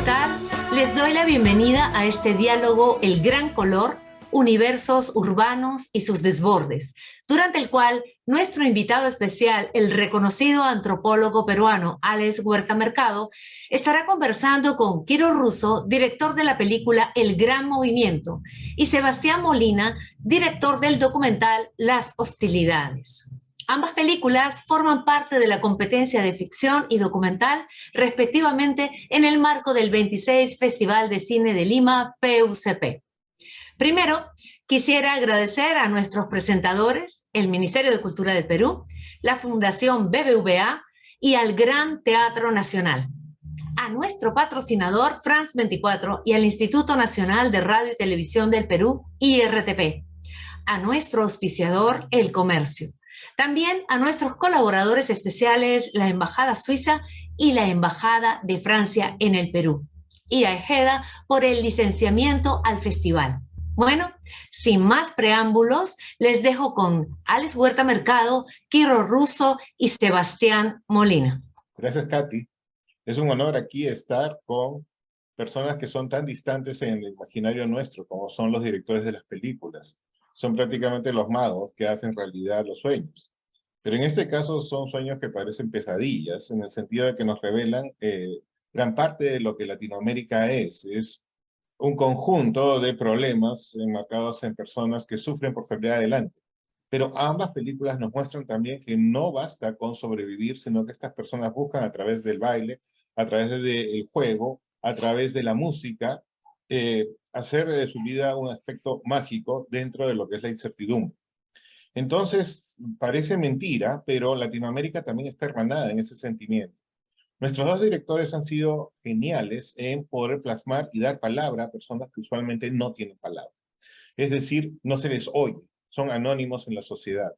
tal? Les doy la bienvenida a este diálogo El Gran Color, universos urbanos y sus desbordes, durante el cual nuestro invitado especial, el reconocido antropólogo peruano Alex Huerta Mercado, estará conversando con Quiro Russo, director de la película El Gran Movimiento, y Sebastián Molina, director del documental Las Hostilidades. Ambas películas forman parte de la competencia de ficción y documental, respectivamente, en el marco del 26 Festival de Cine de Lima, PUCP. Primero, quisiera agradecer a nuestros presentadores, el Ministerio de Cultura del Perú, la Fundación BBVA y al Gran Teatro Nacional, a nuestro patrocinador France 24 y al Instituto Nacional de Radio y Televisión del Perú, IRTP, a nuestro auspiciador, El Comercio, también a nuestros colaboradores especiales, la Embajada Suiza y la Embajada de Francia en el Perú, y a Ejeda por el licenciamiento al festival. Bueno, sin más preámbulos, les dejo con Alex Huerta Mercado, Quiro Russo y Sebastián Molina. Gracias, Katy. Es un honor aquí estar con personas que son tan distantes en el imaginario nuestro como son los directores de las películas. Son prácticamente los magos que hacen realidad los sueños. Pero en este caso son sueños que parecen pesadillas, en el sentido de que nos revelan gran parte de lo que Latinoamérica es. Es un conjunto de problemas enmarcados en personas que sufren por salir adelante. Pero ambas películas nos muestran también que no basta con sobrevivir, sino que estas personas buscan a través del baile, a través del juego, a través de la música, hacer de su vida un aspecto mágico dentro de lo que es la incertidumbre. Entonces, parece mentira, pero Latinoamérica también está hermanada en ese sentimiento. Nuestros dos directores han sido geniales en poder plasmar y dar palabra a personas que usualmente no tienen palabra. Es decir, no se les oye, son anónimos en la sociedad.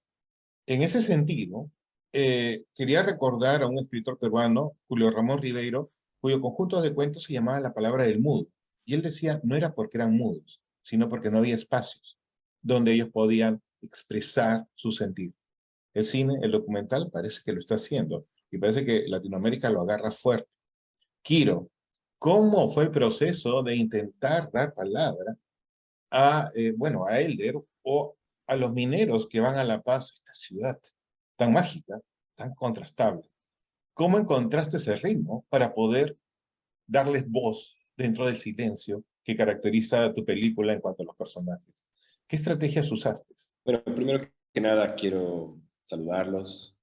En ese sentido, quería recordar a un escritor peruano, Julio Ramón Ribeiro, cuyo conjunto de cuentos se llamaba La Palabra del Mudo. Y él decía, no era porque eran mudos, sino porque no había espacios donde ellos podían expresar su sentir. El cine, el documental, parece que lo está haciendo. Y parece que Latinoamérica lo agarra fuerte. Quiro, ¿cómo fue el proceso de intentar dar palabra a, a Elder o a los mineros que van a La Paz, esta ciudad tan mágica, tan contrastable? ¿Cómo encontraste ese ritmo para poder darles voz dentro del silencio que caracteriza tu película en cuanto a los personajes? ¿Qué estrategias usaste? Bueno, primero que nada quiero saludarlos,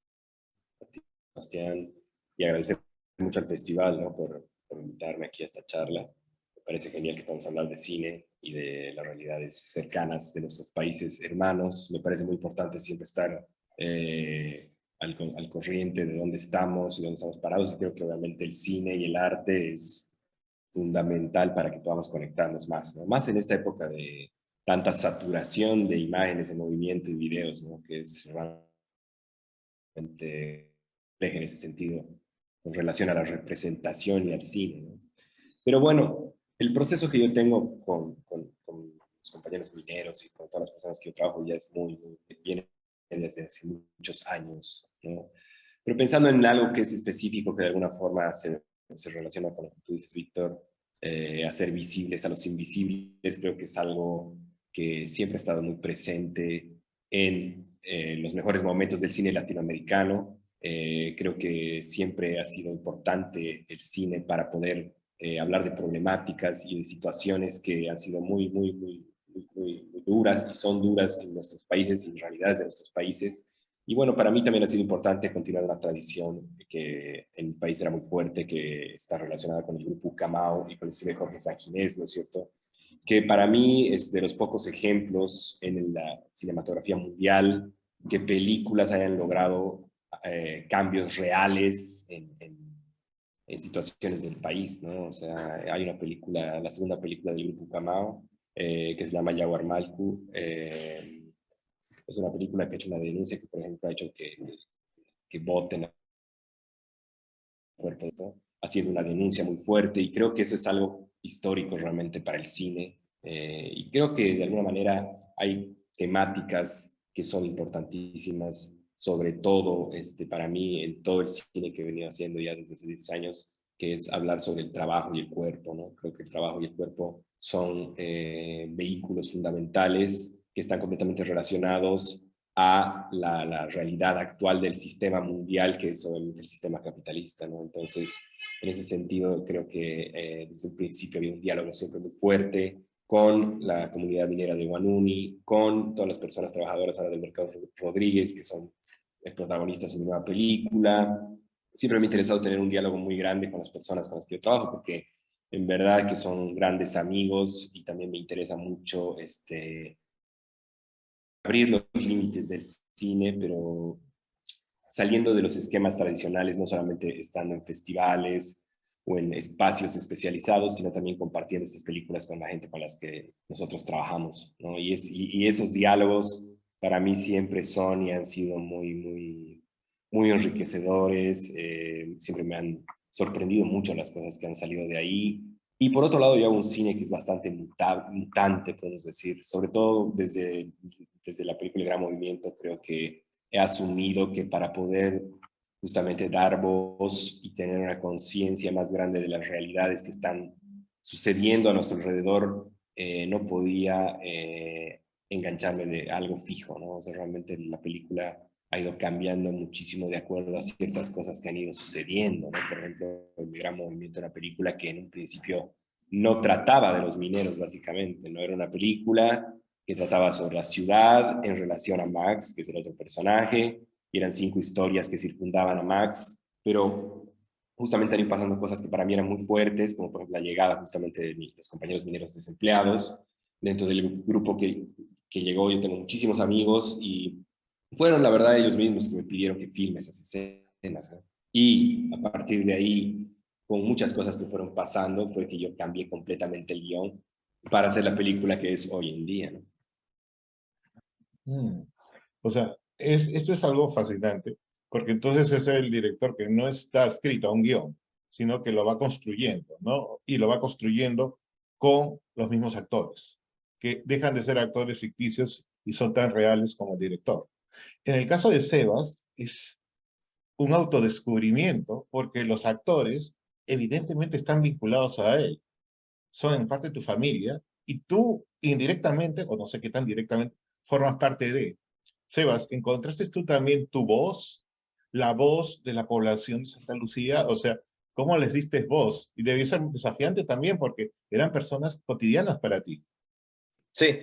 a ti, Sebastián, y agradecer mucho al festival, ¿no? por invitarme aquí a esta charla. Me parece genial que podamos hablar de cine y de las realidades cercanas de nuestros países hermanos. Me parece muy importante siempre estar al corriente de dónde estamos y dónde estamos parados, y creo que obviamente el cine y el arte es fundamental para que podamos conectarnos más, ¿no? Más en esta época de tanta saturación de imágenes en movimiento y videos, ¿no? Que es realmente compleja en ese sentido, con relación a la representación y al cine, ¿no? Pero bueno, el proceso que yo tengo con los compañeros mineros y con todas las personas que yo trabajo ya es viene desde hace muchos años, ¿no? Pero pensando en algo que es específico, que de alguna forma se relaciona con lo que tú dices, Víctor, hacer visibles a los invisibles, creo que es algo que siempre ha estado muy presente en los mejores momentos del cine latinoamericano. Creo que siempre ha sido importante el cine para poder hablar de problemáticas y de situaciones que han sido muy duras y son duras en nuestros países y en realidades de nuestros países. Y bueno, para mí también ha sido importante continuar una tradición que en mi país era muy fuerte, que está relacionada con el grupo Ucamau y con el cine de Jorge Sanginés, ¿no es cierto? Que para mí es de los pocos ejemplos en la cinematografía mundial que películas hayan logrado cambios reales en situaciones del país, ¿no? O sea, hay una película, la segunda película del grupo Ucamau, que se llama Yaguar Malcu. Es una película que ha hecho una denuncia que, por ejemplo, ha hecho que voten a cuerpo de todo, haciendo una denuncia muy fuerte, y creo que eso es algo histórico realmente para el cine, y creo que de alguna manera hay temáticas que son importantísimas, sobre todo para mí en todo el cine que he venido haciendo ya desde hace 10 años, que es hablar sobre el trabajo y el cuerpo, ¿no? Creo que el trabajo y el cuerpo son vehículos fundamentales que están completamente relacionados a la realidad actual del sistema mundial, que es obviamente el sistema capitalista, ¿no? Entonces, en ese sentido, creo que desde un principio había un diálogo siempre muy fuerte con la comunidad minera de Huanuni, con todas las personas trabajadoras ahora del Mercado Rodríguez, que son protagonistas en mi nueva película. Siempre me ha interesado tener un diálogo muy grande con las personas con las que yo trabajo, porque en verdad que son grandes amigos y también me interesa mucho abrir los límites del cine, pero saliendo de los esquemas tradicionales, no solamente estando en festivales o en espacios especializados, sino también compartiendo estas películas con la gente con las que nosotros trabajamos, ¿no? Y esos diálogos para mí siempre son y han sido muy enriquecedores, siempre me han sorprendido mucho las cosas que han salido de ahí. Y por otro lado, yo hago un cine que es bastante mutante, podemos decir, sobre todo desde la película Gran Movimiento, creo que he asumido que para poder justamente dar voz y tener una conciencia más grande de las realidades que están sucediendo a nuestro alrededor, no podía engancharme de algo fijo, ¿no? O sea, realmente la película ha ido cambiando muchísimo de acuerdo a ciertas cosas que han ido sucediendo, ¿no? Por ejemplo, El Gran Movimiento, una película que en un principio no trataba de los mineros, básicamente, no era una película que trataba sobre la ciudad en relación a Max, que es el otro personaje, y eran 5 historias que circundaban a Max, pero justamente han ido pasando cosas que para mí eran muy fuertes, como por ejemplo la llegada justamente de los compañeros mineros desempleados. Dentro del grupo que llegó yo tengo muchísimos amigos y fueron la verdad ellos mismos que me pidieron que filme esas escenas, ¿no? Y a partir de ahí, con muchas cosas que fueron pasando, fue que yo cambié completamente el guión para hacer la película que es hoy en día, ¿no? O sea, esto es algo fascinante, porque entonces es el director que no está escrito a un guión, sino que lo va construyendo, ¿no? Y lo va construyendo con los mismos actores, que dejan de ser actores ficticios y son tan reales como el director. En el caso de Sebas, es un autodescubrimiento, porque los actores evidentemente están vinculados a él, son en parte tu familia, y tú indirectamente, o no sé qué tan directamente, formas parte de. Sebas, ¿encontraste tú también tu voz, la voz de la población de Santa Lucía? O sea, ¿cómo les diste voz? Y debió ser desafiante también porque eran personas cotidianas para ti. Sí,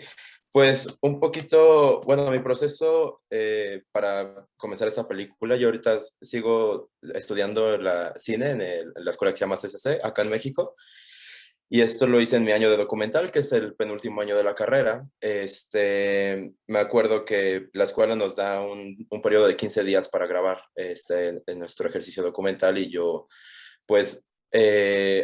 pues un poquito, bueno, mi proceso para comenzar esta película, yo ahorita sigo estudiando cine en la escuela que se llama CCC, acá en México, y esto lo hice en mi año de documental, que es el penúltimo año de la carrera. Me acuerdo que la escuela nos da un periodo de 15 días para grabar en nuestro ejercicio documental y yo, pues,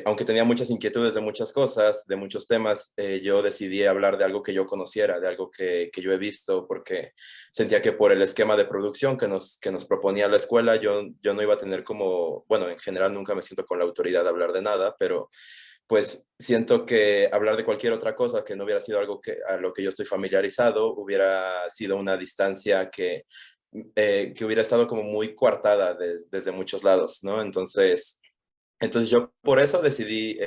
aunque tenía muchas inquietudes de muchas cosas, de muchos temas, yo decidí hablar de algo que yo conociera, de algo que yo he visto, porque sentía que por el esquema de producción que nos proponía la escuela, yo no iba a tener como, bueno, en general nunca me siento con la autoridad de hablar de nada, pero pues siento que hablar de cualquier otra cosa que no hubiera sido algo a lo que yo estoy familiarizado, hubiera sido una distancia que hubiera estado como muy coartada desde muchos lados, ¿no? Entonces yo por eso decidí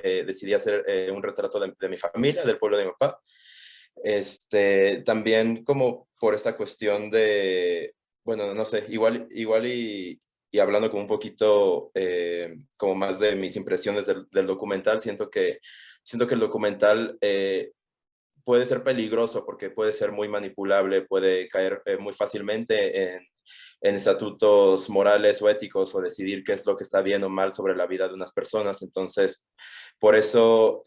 hacer un retrato de mi familia, del pueblo de mi papá. También como por esta cuestión de, bueno, no sé, igual y hablando como un poquito como más de mis impresiones del documental, siento que el documental puede ser peligroso porque puede ser muy manipulable, puede caer muy fácilmente en estatutos morales o éticos o decidir qué es lo que está bien o mal sobre la vida de unas personas. Entonces, por eso,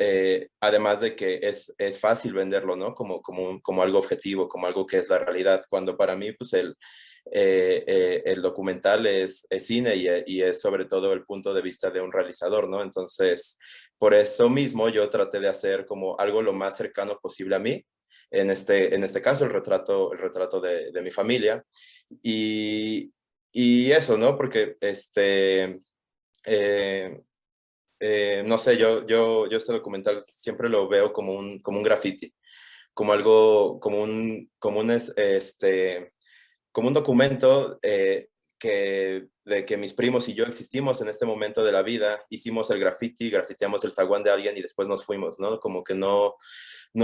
además de que es fácil venderlo, ¿no? Como algo objetivo, como algo que es la realidad, cuando para mí, pues el documental es cine y es sobre todo el punto de vista de un realizador, ¿no? Entonces, por eso mismo yo traté de hacer como algo lo más cercano posible a mí, en este caso el retrato de mi familia, y, y eso, ¿no? Porque eh, no sé, yo este documental siempre lo veo como un graffiti, como algo, como un documento de que mis primos y yo existimos en este momento de la vida, hicimos el graffiti, grafiteamos el zaguán de alguien y después nos fuimos, ¿no? Como que no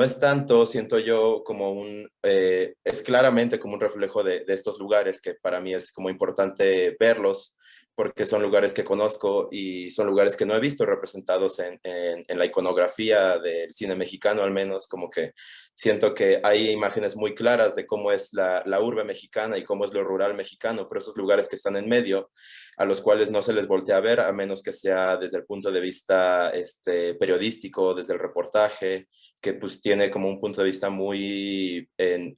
es tanto, siento yo, como es claramente como un reflejo de estos lugares que para mí es como importante verlos, porque son lugares que conozco y son lugares que no he visto representados en la iconografía del cine mexicano, al menos como que siento que hay imágenes muy claras de cómo es la urbe mexicana y cómo es lo rural mexicano, pero esos lugares que están en medio, a los cuales no se les voltea a ver, a menos que sea desde el punto de vista periodístico, desde el reportaje, que pues tiene como un punto de vista muy,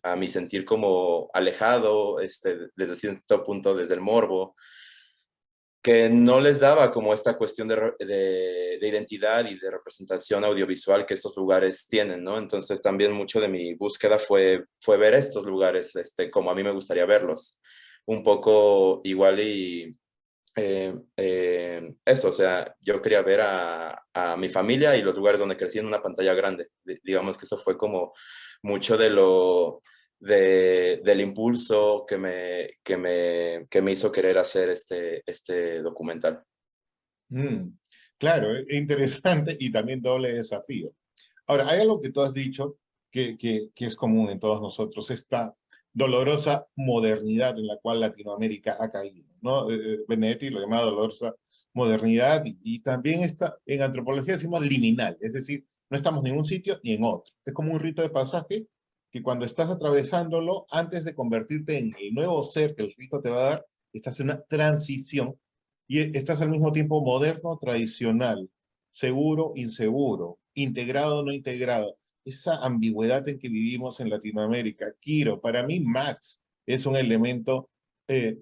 a mi sentir, como alejado, desde cierto punto, desde el morbo, que no les daba como esta cuestión de identidad y de representación audiovisual que estos lugares tienen, ¿no? Entonces también mucho de mi búsqueda fue ver estos lugares como a mí me gustaría verlos. Un poco igual y eso, o sea, yo quería ver a mi familia y los lugares donde crecí en una pantalla grande. Digamos que eso fue como mucho del impulso que me hizo querer hacer este documental. Claro, interesante y también doble desafío. Ahora, hay algo que tú has dicho que es común en todos nosotros, esta dolorosa modernidad en la cual Latinoamérica ha caído, ¿no? Benedetti lo llamaba dolorosa modernidad y también está, en antropología decimos liminal, es decir, no estamos ni en un sitio ni en otro. Es como un rito de pasaje que cuando estás atravesándolo, antes de convertirte en el nuevo ser que el rito te va a dar, estás en una transición y estás al mismo tiempo moderno, tradicional, seguro, inseguro, integrado, no integrado. Esa ambigüedad en que vivimos en Latinoamérica. Quiro, para mí Max es un elemento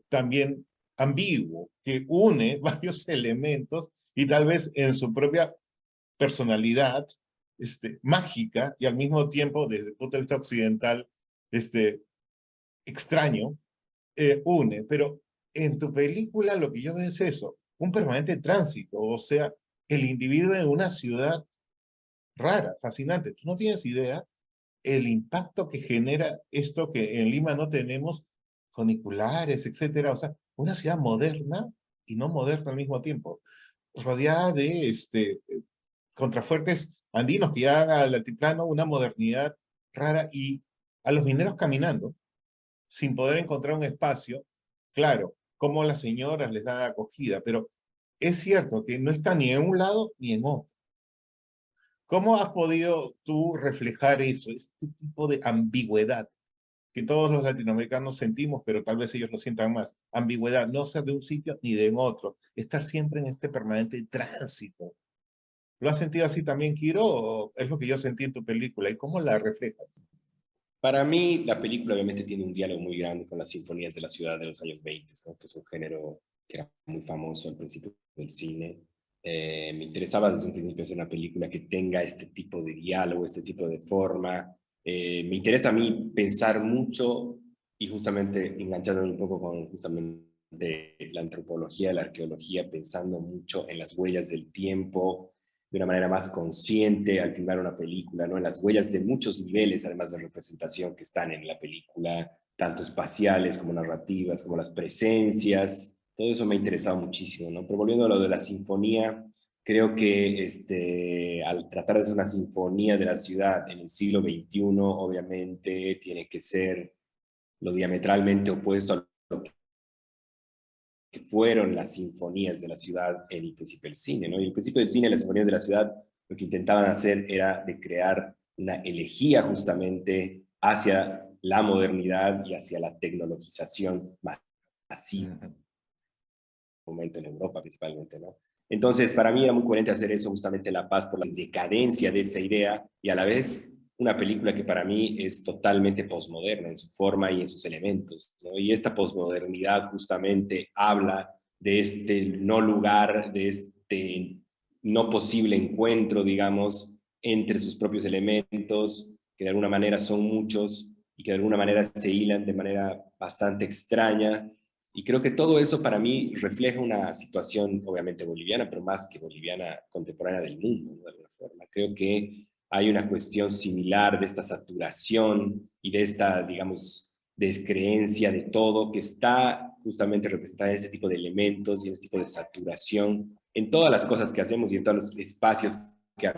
también ambiguo, que une varios elementos y tal vez en su propia personalidad mágica y al mismo tiempo, desde el punto de vista occidental, extraño, une. Pero en tu película lo que yo veo es eso, un permanente tránsito, o sea, el individuo en una ciudad rara, fascinante. Tú no tienes idea el impacto que genera esto que en Lima no tenemos, funiculares, etcétera. O sea, una ciudad moderna y no moderna al mismo tiempo, rodeada de contrafuertes andinos que llegan al altiplano, una modernidad rara y a los mineros caminando sin poder encontrar un espacio. Claro, como las señoras les dan acogida, pero es cierto que no está ni en un lado ni en otro. ¿Cómo has podido tú reflejar eso, este tipo de ambigüedad que todos los latinoamericanos sentimos, pero tal vez ellos lo sientan más? Ambigüedad, no ser de un sitio ni de otro, estar siempre en este permanente tránsito. ¿Lo has sentido así también, Kiro, o es lo que yo sentí en tu película? ¿Y cómo la reflejas? Para mí, la película obviamente tiene un diálogo muy grande con las sinfonías de la ciudad de los años 20, ¿no? Que es un género que era muy famoso al principio del cine. Me interesaba desde un principio hacer una película que tenga este tipo de diálogo, este tipo de forma. Me interesa a mí pensar mucho y justamente enganchándome un poco con justamente la antropología, la arqueología, pensando mucho en las huellas del tiempo, de una manera más consciente al filmar una película, ¿no? En las huellas de muchos niveles, además de representación que están en la película, tanto espaciales como narrativas, como las presencias, todo eso me ha interesado muchísimo, ¿no? Pero volviendo a lo de la sinfonía, creo que al tratar de hacer una sinfonía de la ciudad en el siglo XXI, obviamente tiene que ser lo diametralmente opuesto a lo que fueron las sinfonías de la ciudad en el principio del cine, ¿no? Y el principio del cine, las sinfonías de la ciudad, lo que intentaban hacer era de crear una elegía justamente hacia la modernidad y hacia la tecnologización masiva, momento en Europa principalmente, ¿no? Entonces, para mí era muy coherente hacer eso, justamente La Paz, por la decadencia de esa idea y a la vez una película que para mí es totalmente posmoderna en su forma y en sus elementos, ¿no? Y esta posmodernidad justamente habla de este no lugar, de este no posible encuentro, digamos, entre sus propios elementos, que de alguna manera son muchos y que de alguna manera se hilan de manera bastante extraña. Y creo que todo eso para mí refleja una situación obviamente boliviana, pero más que boliviana, contemporánea del mundo, ¿no? De alguna forma. Creo que hay una cuestión similar de esta saturación y de esta, digamos, descreencia de todo, que está justamente representada en este tipo de elementos y en este tipo de saturación en todas las cosas que hacemos y en todos los espacios que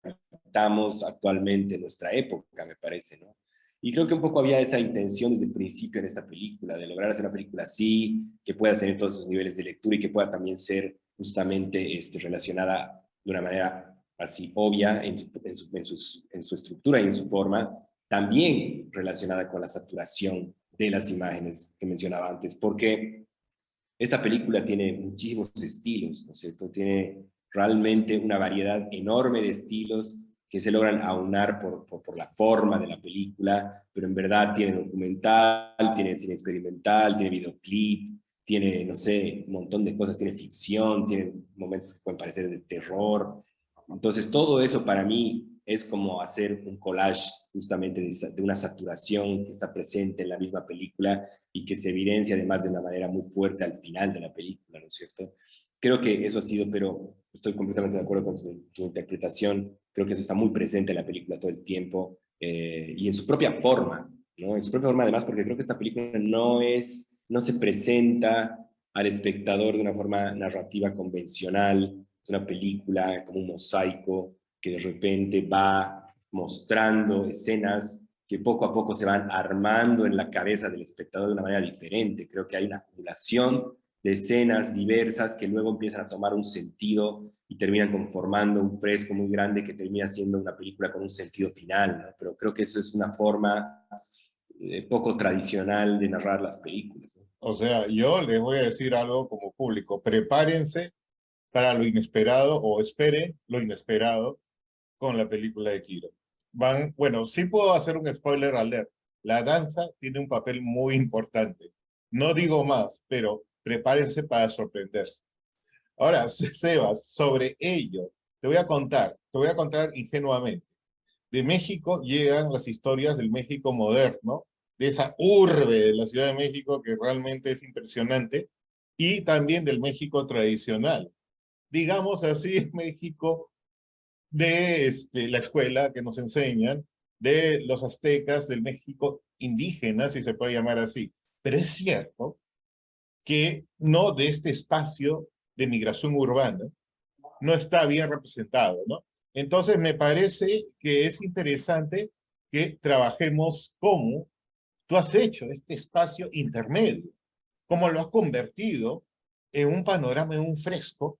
habitamos actualmente en nuestra época, me parece, ¿no? Y creo que un poco había esa intención desde el principio en esta película, de lograr hacer una película así, que pueda tener todos esos niveles de lectura y que pueda también ser justamente relacionada de una manera así obvia en su estructura y en su forma, también relacionada con la saturación de las imágenes que mencionaba antes, porque esta película tiene muchísimos estilos, ¿no es cierto? Tiene realmente una variedad enorme de estilos que se logran aunar por la forma de la película, pero en verdad tiene documental, tiene cine experimental, tiene videoclip, tiene, no sé, un montón de cosas, tiene ficción, tiene momentos que pueden parecer de terror. Entonces, todo eso para mí es como hacer un collage justamente de una saturación que está presente en la misma película y que se evidencia además de una manera muy fuerte al final de la película, ¿no es cierto? Creo que eso ha sido, pero estoy completamente de acuerdo con tu interpretación, creo que eso está muy presente en la película todo el tiempo y en su propia forma, ¿no? En su propia forma además, porque creo que esta película no se presenta al espectador de una forma narrativa convencional, es una película como un mosaico que de repente va mostrando escenas que poco a poco se van armando en la cabeza del espectador de una manera diferente. Creo que hay una acumulación de escenas diversas que luego empiezan a tomar un sentido y terminan conformando un fresco muy grande que termina siendo una película con un sentido final, ¿no? Pero creo que eso es una forma poco tradicional de narrar las películas, ¿no? O sea, yo les voy a decir algo como público. Prepárense para lo inesperado o esperen lo inesperado con la película de Kiro. Bueno, sí puedo hacer un spoiler alert. La danza tiene un papel muy importante. No digo más, pero prepárense para sorprenderse. Ahora, Sebas, sobre ello, te voy a contar ingenuamente. De México llegan las historias del México moderno, de esa urbe de la Ciudad de México que realmente es impresionante, y también del México tradicional. Digamos así, México de la escuela que nos enseñan, de los aztecas, del México indígena, si se puede llamar así. Pero es cierto que no de este espacio de migración urbana no está bien representado, ¿no? Entonces me parece que es interesante que trabajemos como tú has hecho este espacio intermedio, como lo has convertido en un panorama, en un fresco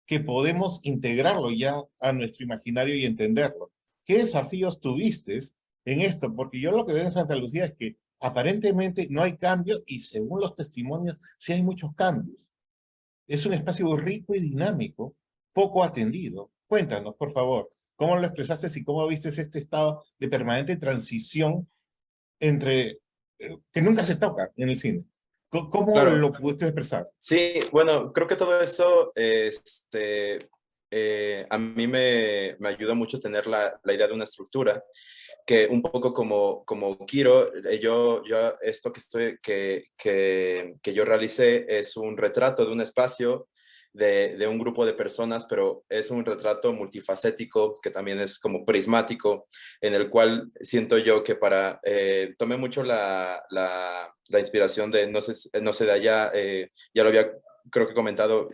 que podemos integrarlo ya a nuestro imaginario y entenderlo. ¿Qué desafíos tuviste en esto? Porque yo lo que veo en Santa Lucía es que aparentemente no hay cambio y según los testimonios sí hay muchos cambios. Es un espacio rico y dinámico, poco atendido. Cuéntanos, por favor, ¿cómo lo expresaste y cómo viste este estado de permanente transición entre que nunca se toca en el cine? ¿Cómo Claro, lo pudiste expresar? sí, bueno, creo que todo eso, a mí me ayuda mucho tener la idea de una estructura, que un poco como Kiro, yo esto que yo realicé es un retrato de un espacio, de un grupo de personas, pero es un retrato multifacético, que también es como prismático, en el cual siento yo que tomé mucho la inspiración de, no sé de allá, ya lo había creo que comentado,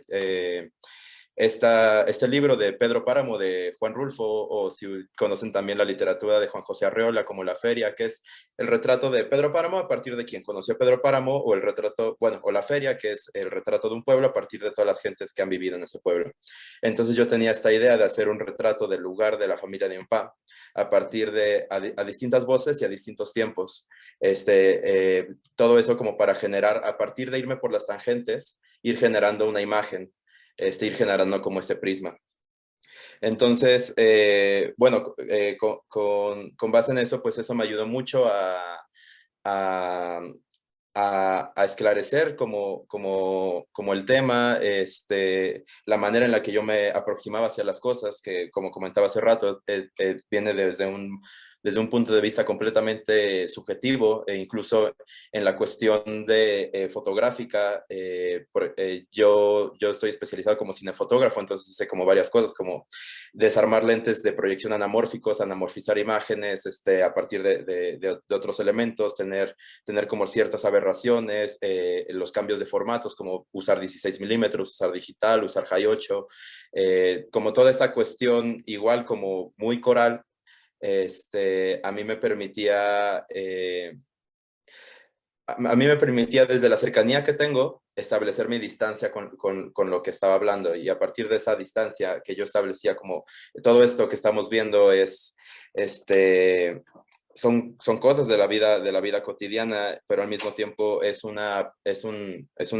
este libro de Pedro Páramo, de Juan Rulfo, o si conocen también la literatura de Juan José Arreola, como La Feria, que es el retrato de Pedro Páramo a partir de quien conoció a Pedro Páramo, o el retrato, bueno, o La Feria, que es el retrato de un pueblo a partir de todas las gentes que han vivido en ese pueblo. Entonces yo tenía esta idea de hacer un retrato del lugar de la familia de Umpa a partir a distintas voces y a distintos tiempos. Todo eso como para generar, a partir de irme por las tangentes, ir generando una imagen, ir generando como este prisma. Entonces, bueno, con base en eso, pues eso me ayudó mucho a, a esclarecer como el tema, la manera en la que yo me aproximaba hacia las cosas, que como comentaba hace rato, viene desde un desde un punto de vista completamente subjetivo, e incluso en la cuestión de fotográfica. Yo estoy especializado como cinefotógrafo, entonces sé como varias cosas, como desarmar lentes de proyección anamórficos, anamorfizar imágenes a partir de otros elementos, tener como ciertas aberraciones, los cambios de formatos, como usar 16 milímetros, usar digital, usar high 8, como toda esta cuestión igual como muy coral, a mí me permitía... a mí me permitía desde la cercanía que tengo establecer mi distancia con lo que estaba hablando, y a partir de esa distancia que yo establecía, como todo esto que estamos viendo es, son cosas de la vida cotidiana, pero al mismo tiempo es una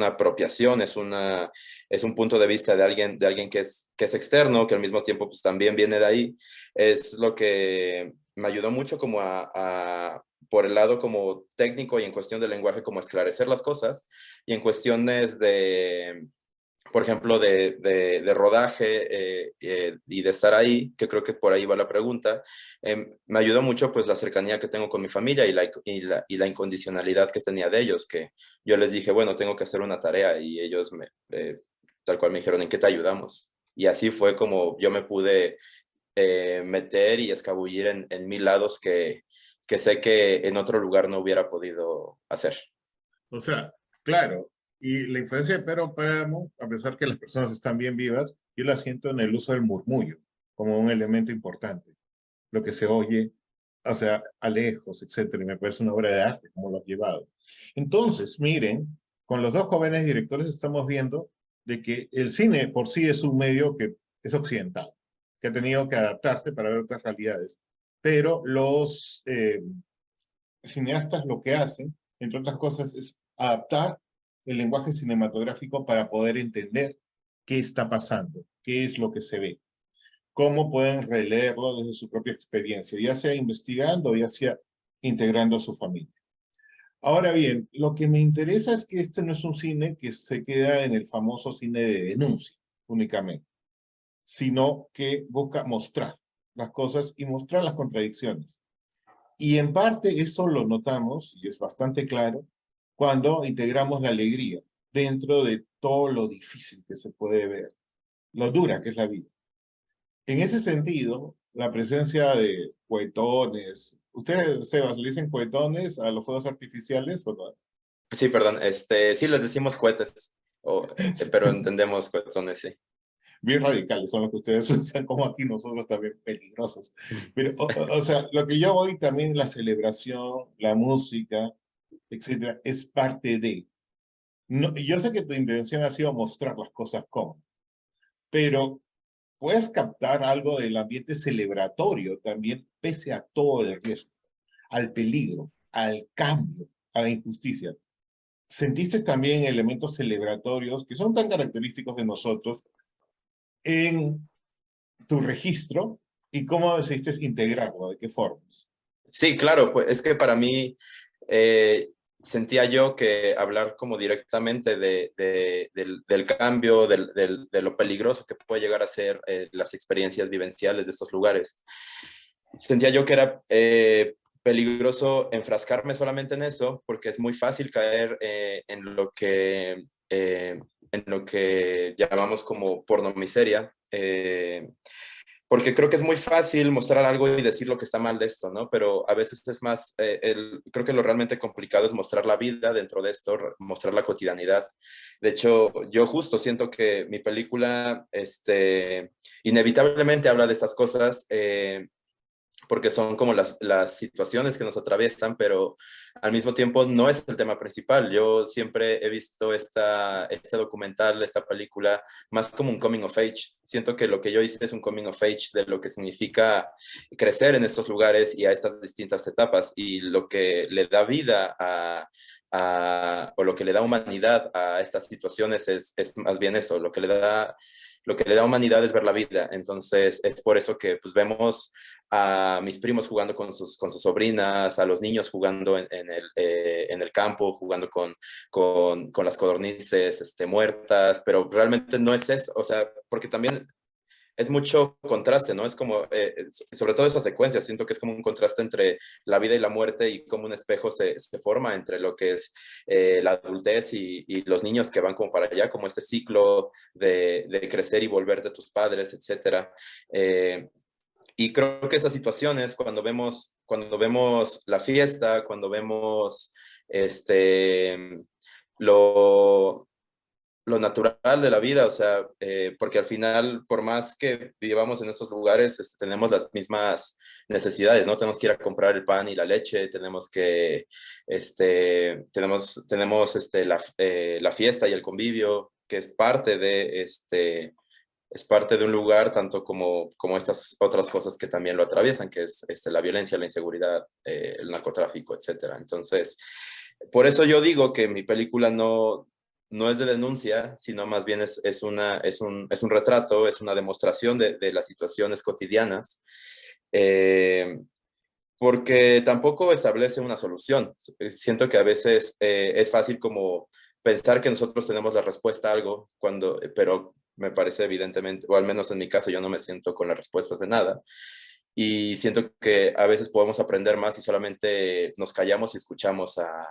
apropiación, es un punto de vista de alguien que es externo, que al mismo tiempo pues también viene de ahí. Es lo que me ayudó mucho como por el lado como técnico y en cuestión de lenguaje, como esclarecer las cosas, y en cuestiones de, por ejemplo, de rodaje y de estar ahí, que creo que por ahí va la pregunta, me ayudó mucho pues la cercanía que tengo con mi familia y la incondicionalidad que tenía de ellos, que yo les dije, bueno, tengo que hacer una tarea, y ellos tal cual me dijeron, ¿en qué te ayudamos? Y así fue como yo me pude meter y escabullir en mil lados que sé que en otro lugar no hubiera podido hacer. O sea, claro, y la influencia de Pedro Páramo, a pesar que las personas están bien vivas, yo la siento en el uso del murmullo como un elemento importante. Lo que se oye, o sea, a lejos, etcétera, y me parece una obra de arte como lo has llevado. Entonces, miren, con los dos jóvenes directores estamos viendo de que el cine por sí es un medio que es occidental, que ha tenido que adaptarse para ver otras realidades, pero los cineastas lo que hacen, entre otras cosas, es adaptar el lenguaje cinematográfico para poder entender qué está pasando, qué es lo que se ve, cómo pueden releerlo desde su propia experiencia, ya sea investigando, ya sea integrando a su familia. Ahora bien, lo que me interesa es que este no es un cine que se queda en el famoso cine de denuncia únicamente, sino que busca mostrar las cosas y mostrar las contradicciones. Y en parte eso lo notamos, y es bastante claro, cuando integramos la alegría dentro de todo lo difícil que se puede ver, lo dura que es la vida. En ese sentido, la presencia de cohetones, ustedes, Sebas, ¿le dicen cohetones a los fuegos artificiales o no? Sí, perdón, sí les decimos cohetes, pero entendemos cohetones, sí. Bien radicales son los que ustedes usan, como aquí nosotros también peligrosos. Pero, o sea, lo que yo voy también, la celebración, la música, etcétera, es parte de. No, yo sé que tu intención ha sido mostrar las cosas como, pero puedes captar algo del ambiente celebratorio también, pese a todo el riesgo, al peligro, al cambio, a la injusticia. ¿Sentiste también elementos celebratorios que son tan característicos de nosotros en tu registro y cómo decidiste integrarlo? ¿De qué formas? Sí, claro, pues es que para mí sentía yo que hablar como directamente del cambio, de lo peligroso que puede llegar a ser las experiencias vivenciales de estos lugares. Sentía yo que era peligroso enfrascarme solamente en eso, porque es muy fácil caer en lo que llamamos como pornomiseria, porque creo que es muy fácil mostrar algo y decir lo que está mal de esto, ¿no? Pero a veces es más, creo que lo realmente complicado es mostrar la vida dentro de esto, mostrar la cotidianidad. De hecho, yo justo siento que mi película, inevitablemente habla de estas cosas, porque son como las situaciones que nos atraviesan, pero al mismo tiempo no es el tema principal. Yo siempre he visto este documental, esta película, más como un coming of age. Siento que lo que yo hice es un coming of age de lo que significa crecer en estos lugares y a estas distintas etapas, y lo que le da vida o lo que le da humanidad a estas situaciones es más bien eso, lo que le da humanidad es ver la vida. Entonces es por eso que pues vemos a mis primos jugando con sus sobrinas, a los niños jugando en el campo, jugando con las codornices muertas, pero realmente no es eso, o sea, porque también es mucho contraste, ¿no? Es como, sobre todo esa secuencia, siento que es como un contraste entre la vida y la muerte y cómo un espejo se forma entre lo que es la adultez y los niños que van como para allá, como este ciclo de crecer y volver de tus padres, etcétera. Y creo que esas situaciones, cuando vemos la fiesta, cuando vemos lo, lo natural de la vida, o sea, porque al final, por más que vivamos en estos lugares, tenemos las mismas necesidades, ¿no? Tenemos que ir a comprar el pan y la leche, tenemos que, la fiesta y el convivio, que es parte de un lugar, tanto como estas otras cosas que también lo atraviesan, que es la violencia, la inseguridad, el narcotráfico, etcétera. Entonces, por eso yo digo que mi película no es de denuncia, sino más bien es un retrato, es una demostración de las situaciones cotidianas, porque tampoco establece una solución. Siento que a veces es fácil como pensar que nosotros tenemos la respuesta a algo, pero me parece evidentemente, o al menos en mi caso, yo no me siento con las respuestas de nada. Y siento que a veces podemos aprender más si solamente nos callamos y escuchamos a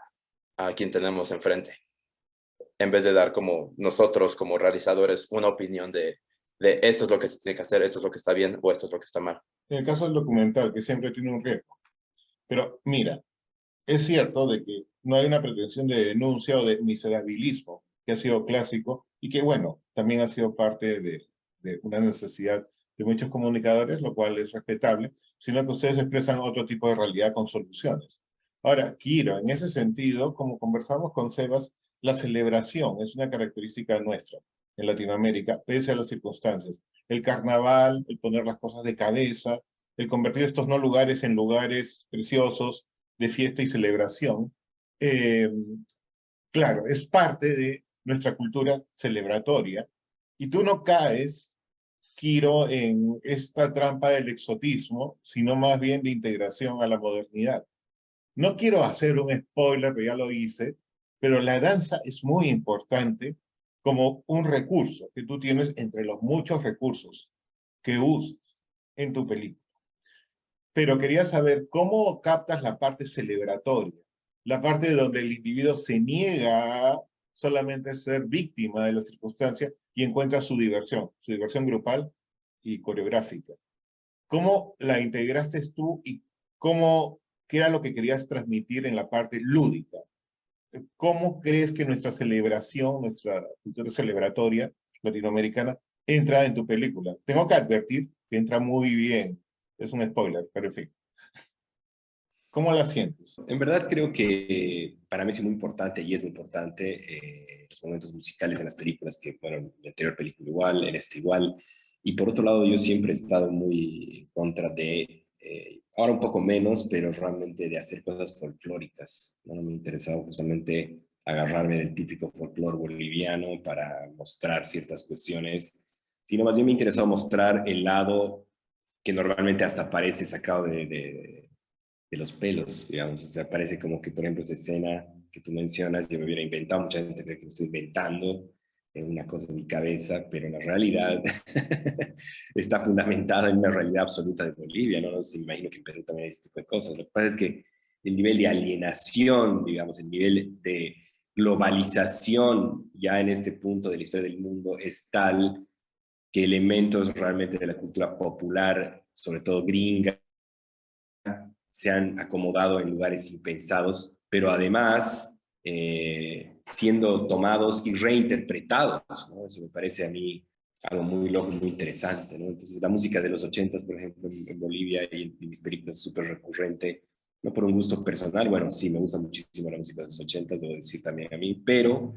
quien tenemos enfrente, en vez de dar como nosotros, como realizadores, una opinión de esto es lo que se tiene que hacer, esto es lo que está bien o esto es lo que está mal. En el caso del documental, que siempre tiene un riesgo. Pero mira, es cierto de que no hay una pretensión de denuncia o de miserabilismo, que ha sido clásico y que, bueno, también ha sido parte de una necesidad de muchos comunicadores, lo cual es respetable, sino que ustedes expresan otro tipo de realidad con soluciones. Ahora, Kiro, en ese sentido, como conversamos con Sebas, la celebración es una característica nuestra en Latinoamérica, pese a las circunstancias. El carnaval, el poner las cosas de cabeza, el convertir estos no lugares en lugares preciosos, de fiesta y celebración, eh, claro, es parte de nuestra cultura celebratoria. Y tú no caes, Kiro, en esta trampa del exotismo, sino más bien de integración a la modernidad. No quiero hacer un spoiler, pero ya lo hice, pero la danza es muy importante como un recurso que tú tienes entre los muchos recursos que usas en tu película. Pero quería saber cómo captas la parte celebratoria, la parte donde el individuo se niega a solamente ser víctima de la circunstancia y encuentra su diversión grupal y coreográfica. ¿Cómo la integraste tú y qué era lo que querías transmitir en la parte lúdica? ¿Cómo crees que nuestra celebración, nuestra cultura celebratoria latinoamericana entra en tu película? Tengo que advertir que entra muy bien. Es un spoiler, pero en fin. ¿Cómo la sientes? En verdad creo que para mí es muy importante y es muy importante los momentos musicales en las películas, que bueno, en la anterior película igual, en esta igual. Y por otro lado, yo siempre he estado muy en contra de, ahora un poco menos, pero realmente de hacer cosas folclóricas. No me ha interesado justamente agarrarme del típico folclore boliviano para mostrar ciertas cuestiones, sino más bien me ha interesado mostrar el lado que normalmente hasta parece sacado de los pelos, digamos. O sea, parece como que, por ejemplo, esa escena que tú mencionas, yo me hubiera inventado, mucha gente cree que me estoy inventando una cosa en mi cabeza, pero en la realidad está fundamentada en una realidad absoluta de Bolivia, ¿no? Se imagino que en Perú también hay este tipo de cosas. Lo que pasa es que el nivel de alienación, digamos, el nivel de globalización ya en este punto de la historia del mundo es tal que elementos realmente de la cultura popular, sobre todo gringa, se han acomodado en lugares impensados, pero además siendo tomados y reinterpretados, ¿no? Eso me parece a mí algo muy loco, muy interesante, ¿no? Entonces la música de los 80s, por ejemplo, en Bolivia y en mis películas es súper recurrente, no por un gusto personal, bueno, sí, me gusta muchísimo la música de los 80s, debo decir también a mí, pero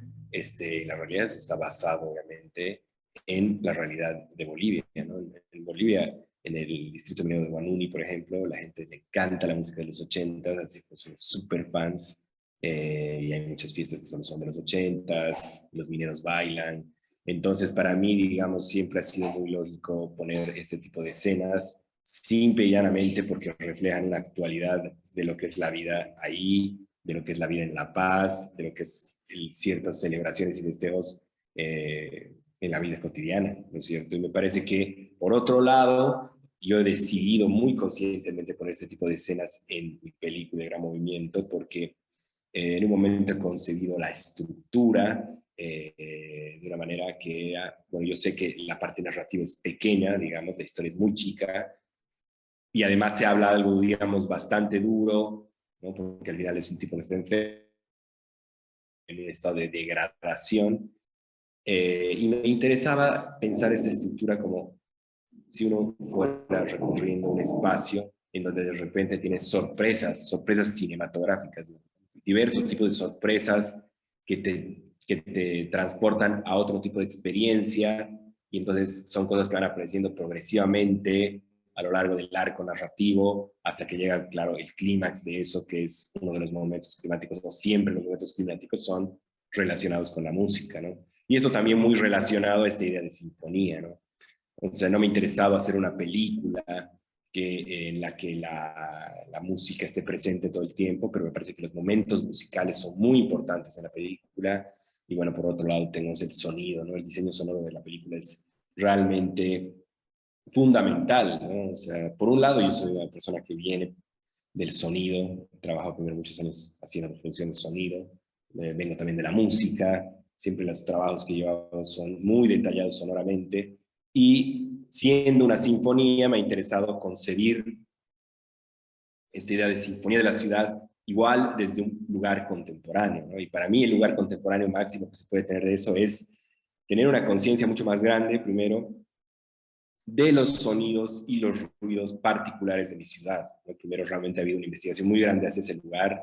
la realidad eso está basado, obviamente, en la realidad de Bolivia, ¿no? En Bolivia, en el distrito minero de Guanuni, por ejemplo, la gente le encanta la música de los 80, así que son súper fans, y hay muchas fiestas que son de los 80, los mineros bailan. Entonces, para mí, digamos, siempre ha sido muy lógico poner este tipo de escenas, simple y llanamente porque reflejan una actualidad de lo que es la vida ahí, de lo que es la vida en La Paz, de lo que es ciertas celebraciones y festejos en la vida cotidiana, ¿no es cierto? Y me parece que, por otro lado, yo he decidido muy conscientemente poner este tipo de escenas en mi película Gran Movimiento, porque en un momento he concebido la estructura de una manera que, bueno, yo sé que la parte narrativa es pequeña, digamos, la historia es muy chica, y además se habla de algo, digamos, bastante duro, ¿no? Porque al final es un tipo que está enfermo, en un estado de degradación, y me interesaba pensar esta estructura como si uno fuera recorriendo un espacio en donde de repente tienes sorpresas cinematográficas, ¿no? Diversos tipos de sorpresas que te transportan a otro tipo de experiencia, y entonces son cosas que van apareciendo progresivamente a lo largo del arco narrativo, hasta que llega, claro, el clímax de eso, que es uno de los momentos climáticos. No siempre los momentos climáticos son relacionados con la música, ¿no? Y esto también muy relacionado a esta idea de sinfonía, ¿no? O sea, no me ha interesado hacer una película en la que la música esté presente todo el tiempo, pero me parece que los momentos musicales son muy importantes en la película. Y bueno, por otro lado tenemos el sonido, ¿no? El diseño sonoro de la película es realmente fundamental, ¿no? O sea, por un lado yo soy una persona que viene del sonido, he trabajado primero muchos años haciendo producción de sonido, vengo también de la música, siempre los trabajos que llevaba son muy detallados sonoramente, y siendo una sinfonía me ha interesado concebir esta idea de sinfonía de la ciudad igual desde un lugar contemporáneo, ¿no? Y para mí el lugar contemporáneo máximo que se puede tener de eso es tener una conciencia mucho más grande, primero, de los sonidos y los ruidos particulares de mi ciudad, ¿no? Primero, realmente ha habido una investigación muy grande hacia ese lugar,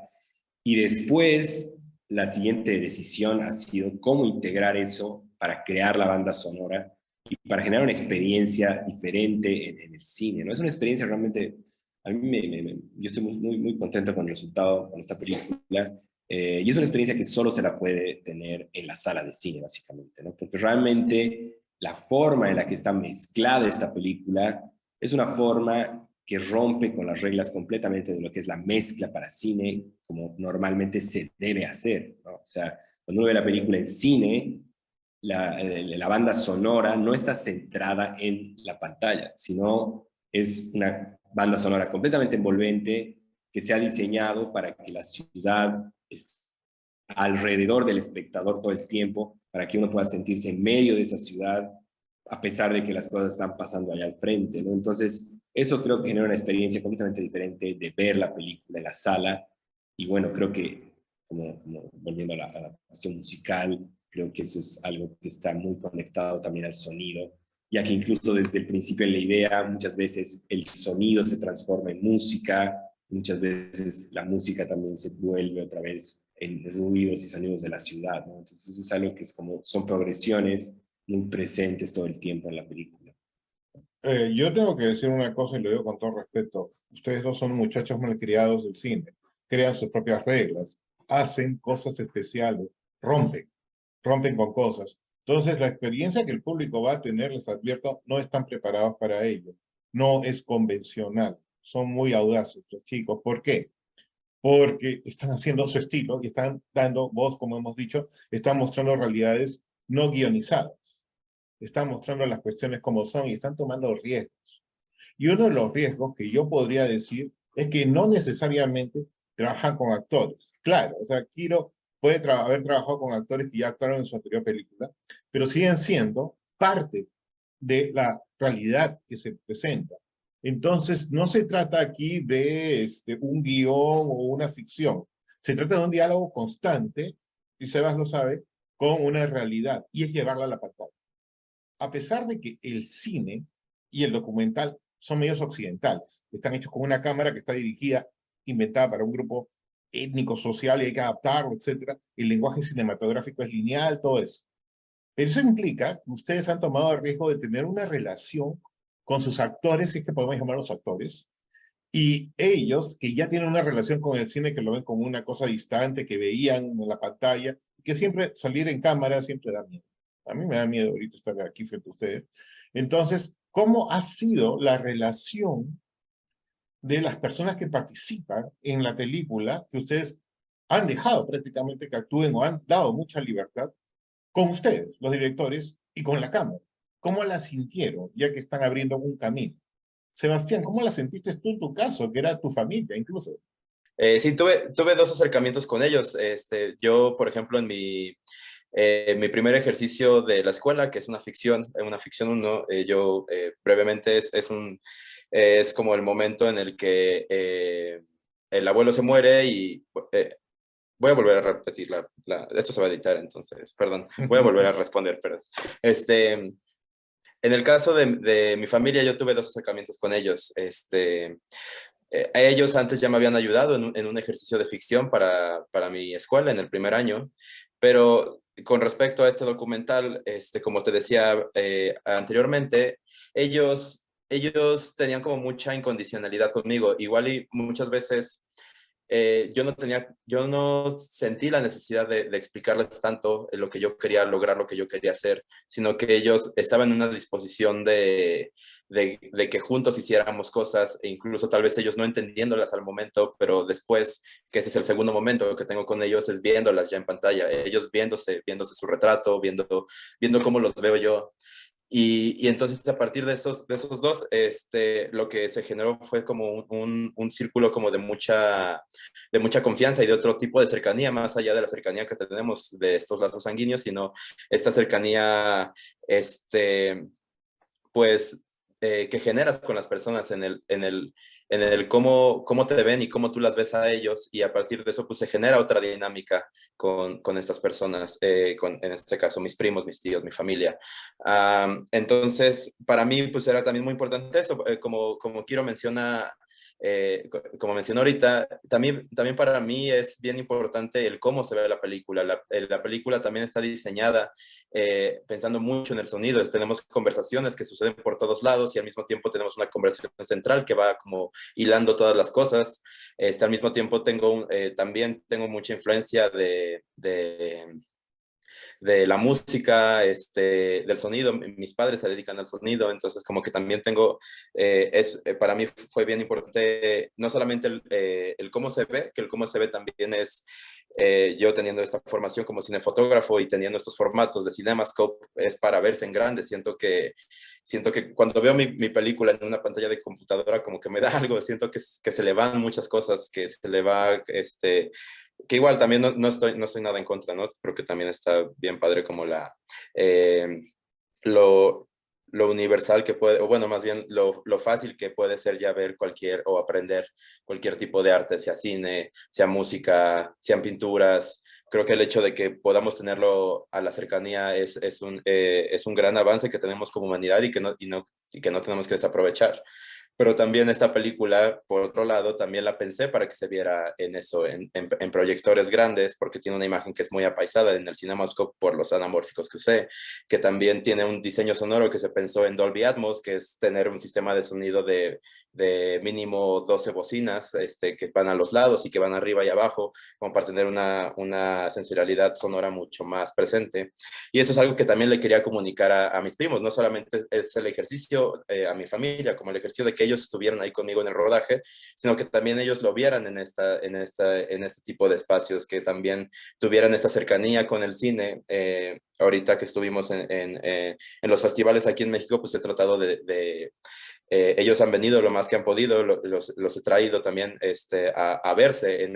y después la siguiente decisión ha sido cómo integrar eso para crear la banda sonora y para generar una experiencia diferente en el cine, ¿no? Es una experiencia realmente, a mí yo estoy muy contento con el resultado, con esta película, y es una experiencia que solo se la puede tener en la sala de cine, básicamente, ¿no? Porque realmente la forma en la que está mezclada esta película es una forma que rompe con las reglas completamente de lo que es la mezcla para cine, como normalmente se debe hacer, ¿no? O sea, cuando uno ve la película en cine, la banda sonora no está centrada en la pantalla, sino es una banda sonora completamente envolvente que se ha diseñado para que la ciudad esté alrededor del espectador todo el tiempo, para que uno pueda sentirse en medio de esa ciudad, a pesar de que las cosas están pasando allá al frente, ¿no? Entonces, eso creo que genera una experiencia completamente diferente de ver la película en la sala. Y bueno, creo que, como volviendo a la cuestión musical, creo que eso es algo que está muy conectado también al sonido, ya que incluso desde el principio en la idea, muchas veces el sonido se transforma en música, muchas veces la música también se vuelve otra vez en ruidos y sonidos de la ciudad, ¿no? Entonces es algo que es como, son progresiones muy presentes todo el tiempo en la película. Yo tengo que decir una cosa y lo digo con todo respeto. Ustedes dos son muchachos malcriados del cine, crean sus propias reglas, hacen cosas especiales, rompen con cosas. Entonces, la experiencia que el público va a tener, les advierto, no están preparados para ello. No es convencional. Son muy audaces los chicos. ¿Por qué? Porque están haciendo su estilo y están dando voz, como hemos dicho, están mostrando realidades no guionizadas. Están mostrando las cuestiones como son y están tomando riesgos. Y uno de los riesgos que yo podría decir es que no necesariamente trabajan con actores. Claro, o sea, Kiro puede haber trabajado con actores que ya actuaron en su anterior película, pero siguen siendo parte de la realidad que se presenta. Entonces, no se trata aquí de un guión o una ficción. Se trata de un diálogo constante, y Sebas lo sabe, con una realidad, y es llevarla a la pantalla. A pesar de que el cine y el documental son medios occidentales, están hechos con una cámara que está dirigida, inventada para un grupo étnico, social, y hay que adaptarlo, etc. El lenguaje cinematográfico es lineal, todo eso. Pero eso implica que ustedes han tomado el riesgo de tener una relación con sus actores, si es que podemos llamarlos actores, y ellos, que ya tienen una relación con el cine, que lo ven como una cosa distante, que veían en la pantalla, que siempre salir en cámara siempre da miedo. A mí me da miedo ahorita estar aquí frente a ustedes. Entonces, ¿cómo ha sido la relación de las personas que participan en la película, que ustedes han dejado prácticamente que actúen o han dado mucha libertad con ustedes, los directores, y con la cámara. ¿Cómo la sintieron, ya que están abriendo un camino? Sebastián, ¿cómo la sentiste tú en tu caso, que era tu familia incluso? Sí, tuve dos acercamientos con ellos. Yo, por ejemplo, en mi primer ejercicio de la escuela, que es una ficción 1, yo brevemente es como el momento en el que el abuelo se muere y voy a volver a repetir esto se va a editar, entonces, perdón, voy a volver a responder, pero en el caso de mi familia, yo tuve dos acercamientos con ellos. Ellos antes ya me habían ayudado en un ejercicio de ficción para mi escuela en el primer año, pero con respecto a este documental, como te decía anteriormente, ellos tenían como mucha incondicionalidad conmigo. Igual y muchas veces yo no sentí la necesidad de explicarles tanto lo que yo quería lograr, lo que yo quería hacer, sino que ellos estaban en una disposición de que juntos hiciéramos cosas, e incluso tal vez ellos no entendiéndolas al momento, pero después, que ese es el segundo momento que tengo con ellos, es viéndolas ya en pantalla, ellos viéndose su retrato, viendo cómo los veo yo. Y entonces a partir de esos dos, lo que se generó fue como un círculo como de mucha confianza y de otro tipo de cercanía, más allá de la cercanía que tenemos de estos lazos sanguíneos, sino esta cercanía, pues, que generas con las personas en el cómo te ven y cómo tú las ves a ellos, y a partir de eso pues se genera otra dinámica con estas personas, en este caso mis primos, mis tíos, mi familia. Entonces para mí pues era también muy importante eso, como Kiro menciona, como mencionó ahorita, también para mí es bien importante el cómo se ve la película. La película también está diseñada pensando mucho en el sonido. Tenemos conversaciones que suceden por todos lados y al mismo tiempo tenemos una conversación central que va como hilando todas las cosas. Al mismo tiempo también tengo mucha influencia de la música, del sonido. Mis padres se dedican al sonido, entonces como que también para mí fue bien importante no solamente el cómo se ve, que el cómo se ve también es yo teniendo esta formación como cinefotógrafo y teniendo estos formatos de CinemaScope, es para verse en grande. Siento que cuando veo mi película en una pantalla de computadora como que me da algo, siento que se le van muchas cosas, que se le va, que igual también no estoy nada en contra, ¿no? Creo que también está bien padre como lo, lo universal que puede, o bueno, más bien lo fácil que puede ser ya ver o aprender cualquier tipo de arte, sea cine, sea música, sean pinturas. Creo que el hecho de que podamos tenerlo a la cercanía es un gran avance que tenemos como humanidad y que no tenemos que desaprovechar. Pero también esta película, por otro lado, también la pensé para que se viera en proyectores grandes, porque tiene una imagen que es muy apaisada en el CinemaScope por los anamórficos que usé, que también tiene un diseño sonoro que se pensó en Dolby Atmos, que es tener un sistema de sonido de mínimo 12 bocinas que van a los lados y que van arriba y abajo, como para tener una sensorialidad sonora mucho más presente. Y eso es algo que también le quería comunicar a mis primos. No solamente es el ejercicio a mi familia, como el ejercicio de que ellos estuvieran ahí conmigo en el rodaje, sino que también ellos lo vieran en este tipo de espacios, que también tuvieran esta cercanía con el cine. Ahorita que estuvimos en los festivales aquí en México, pues he tratado ellos han venido lo más que han podido, los he traído también a verse en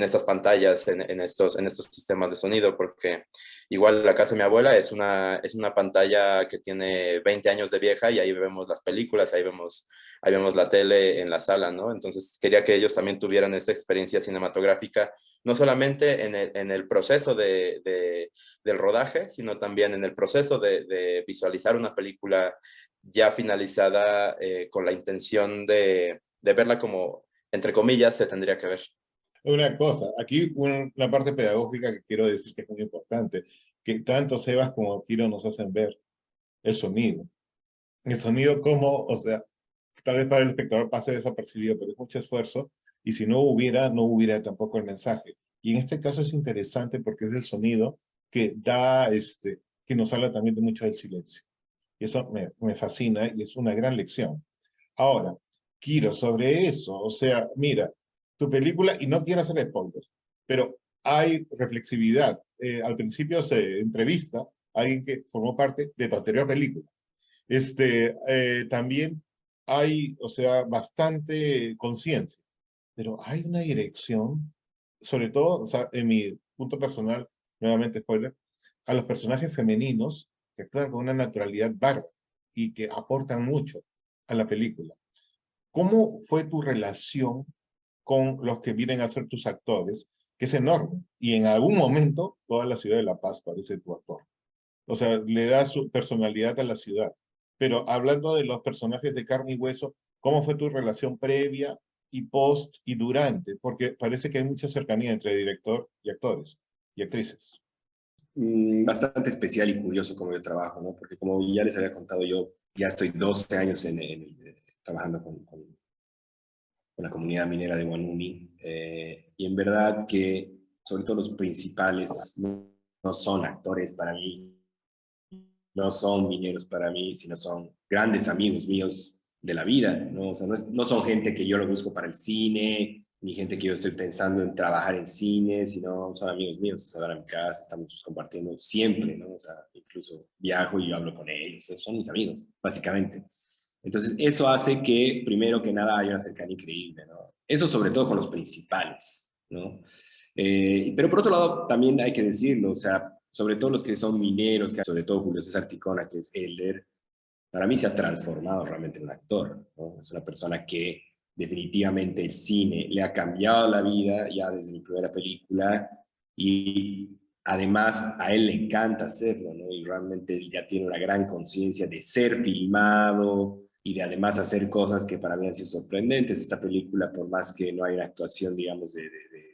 estas pantallas, en estos sistemas de sonido, porque igual la casa de mi abuela es una pantalla que tiene 20 años de vieja y ahí vemos las películas, ahí vemos la tele en la sala, ¿no? Entonces quería que ellos también tuvieran esta experiencia cinematográfica, no solamente en el proceso del rodaje, sino también en el proceso de visualizar una película ya finalizada con la intención de verla como, entre comillas, se tendría que ver. Una cosa, aquí una parte pedagógica que quiero decir que es muy importante, que tanto Sebas como Kiro nos hacen ver el sonido. El sonido como, o sea, tal vez para el espectador pase desapercibido, pero es mucho esfuerzo, y si no hubiera tampoco el mensaje. Y en este caso es interesante porque es el sonido que da, que nos habla también de mucho del silencio. Y eso me fascina y es una gran lección. Ahora, Kiro, sobre eso, o sea, mira, tu película, y no quiero hacer spoilers, pero hay reflexividad. Al principio se entrevista a alguien que formó parte de tu anterior película. También hay, o sea, bastante conciencia, pero hay una dirección, sobre todo, o sea, en mi punto personal, nuevamente spoiler, a los personajes femeninos que actúan con una naturalidad bárbara y que aportan mucho a la película. ¿Cómo fue tu relación con los que vienen a ser tus actores? Que es enorme. Y en algún momento, toda la ciudad de La Paz parece tu actor. O sea, le da su personalidad a la ciudad. Pero hablando de los personajes de carne y hueso, ¿cómo fue tu relación previa y post y durante? Porque parece que hay mucha cercanía entre director y actores y actrices. Bastante especial y curioso como yo trabajo, ¿no? Porque como ya les había contado, yo ya estoy 12 años trabajando con la comunidad minera de Huanuni, y en verdad que sobre todo los principales no son actores para mí, no son mineros para mí, sino son grandes amigos míos de la vida, ¿no? O sea, no son gente que yo lo busco para el cine, ni gente que yo estoy pensando en trabajar en cine, sino son amigos míos. Se van a mi casa, estamos compartiendo siempre, ¿no? O sea, incluso viajo y yo hablo con ellos, son mis amigos, básicamente. Entonces, eso hace que, primero que nada, haya una cercanía increíble, ¿no? Eso sobre todo con los principales, ¿no? Pero por otro lado, también hay que decirlo, o sea, sobre todo los que son mineros, que sobre todo Julio César Ticona, que es Elder, para mí se ha transformado realmente en un actor, ¿no? Es una persona que definitivamente el cine le ha cambiado la vida ya desde mi primera película, y además a él le encanta hacerlo, ¿no? Y realmente él ya tiene una gran conciencia de ser filmado y de además hacer cosas que para mí han sido sorprendentes. Esta película, por más que no hay una actuación, digamos, de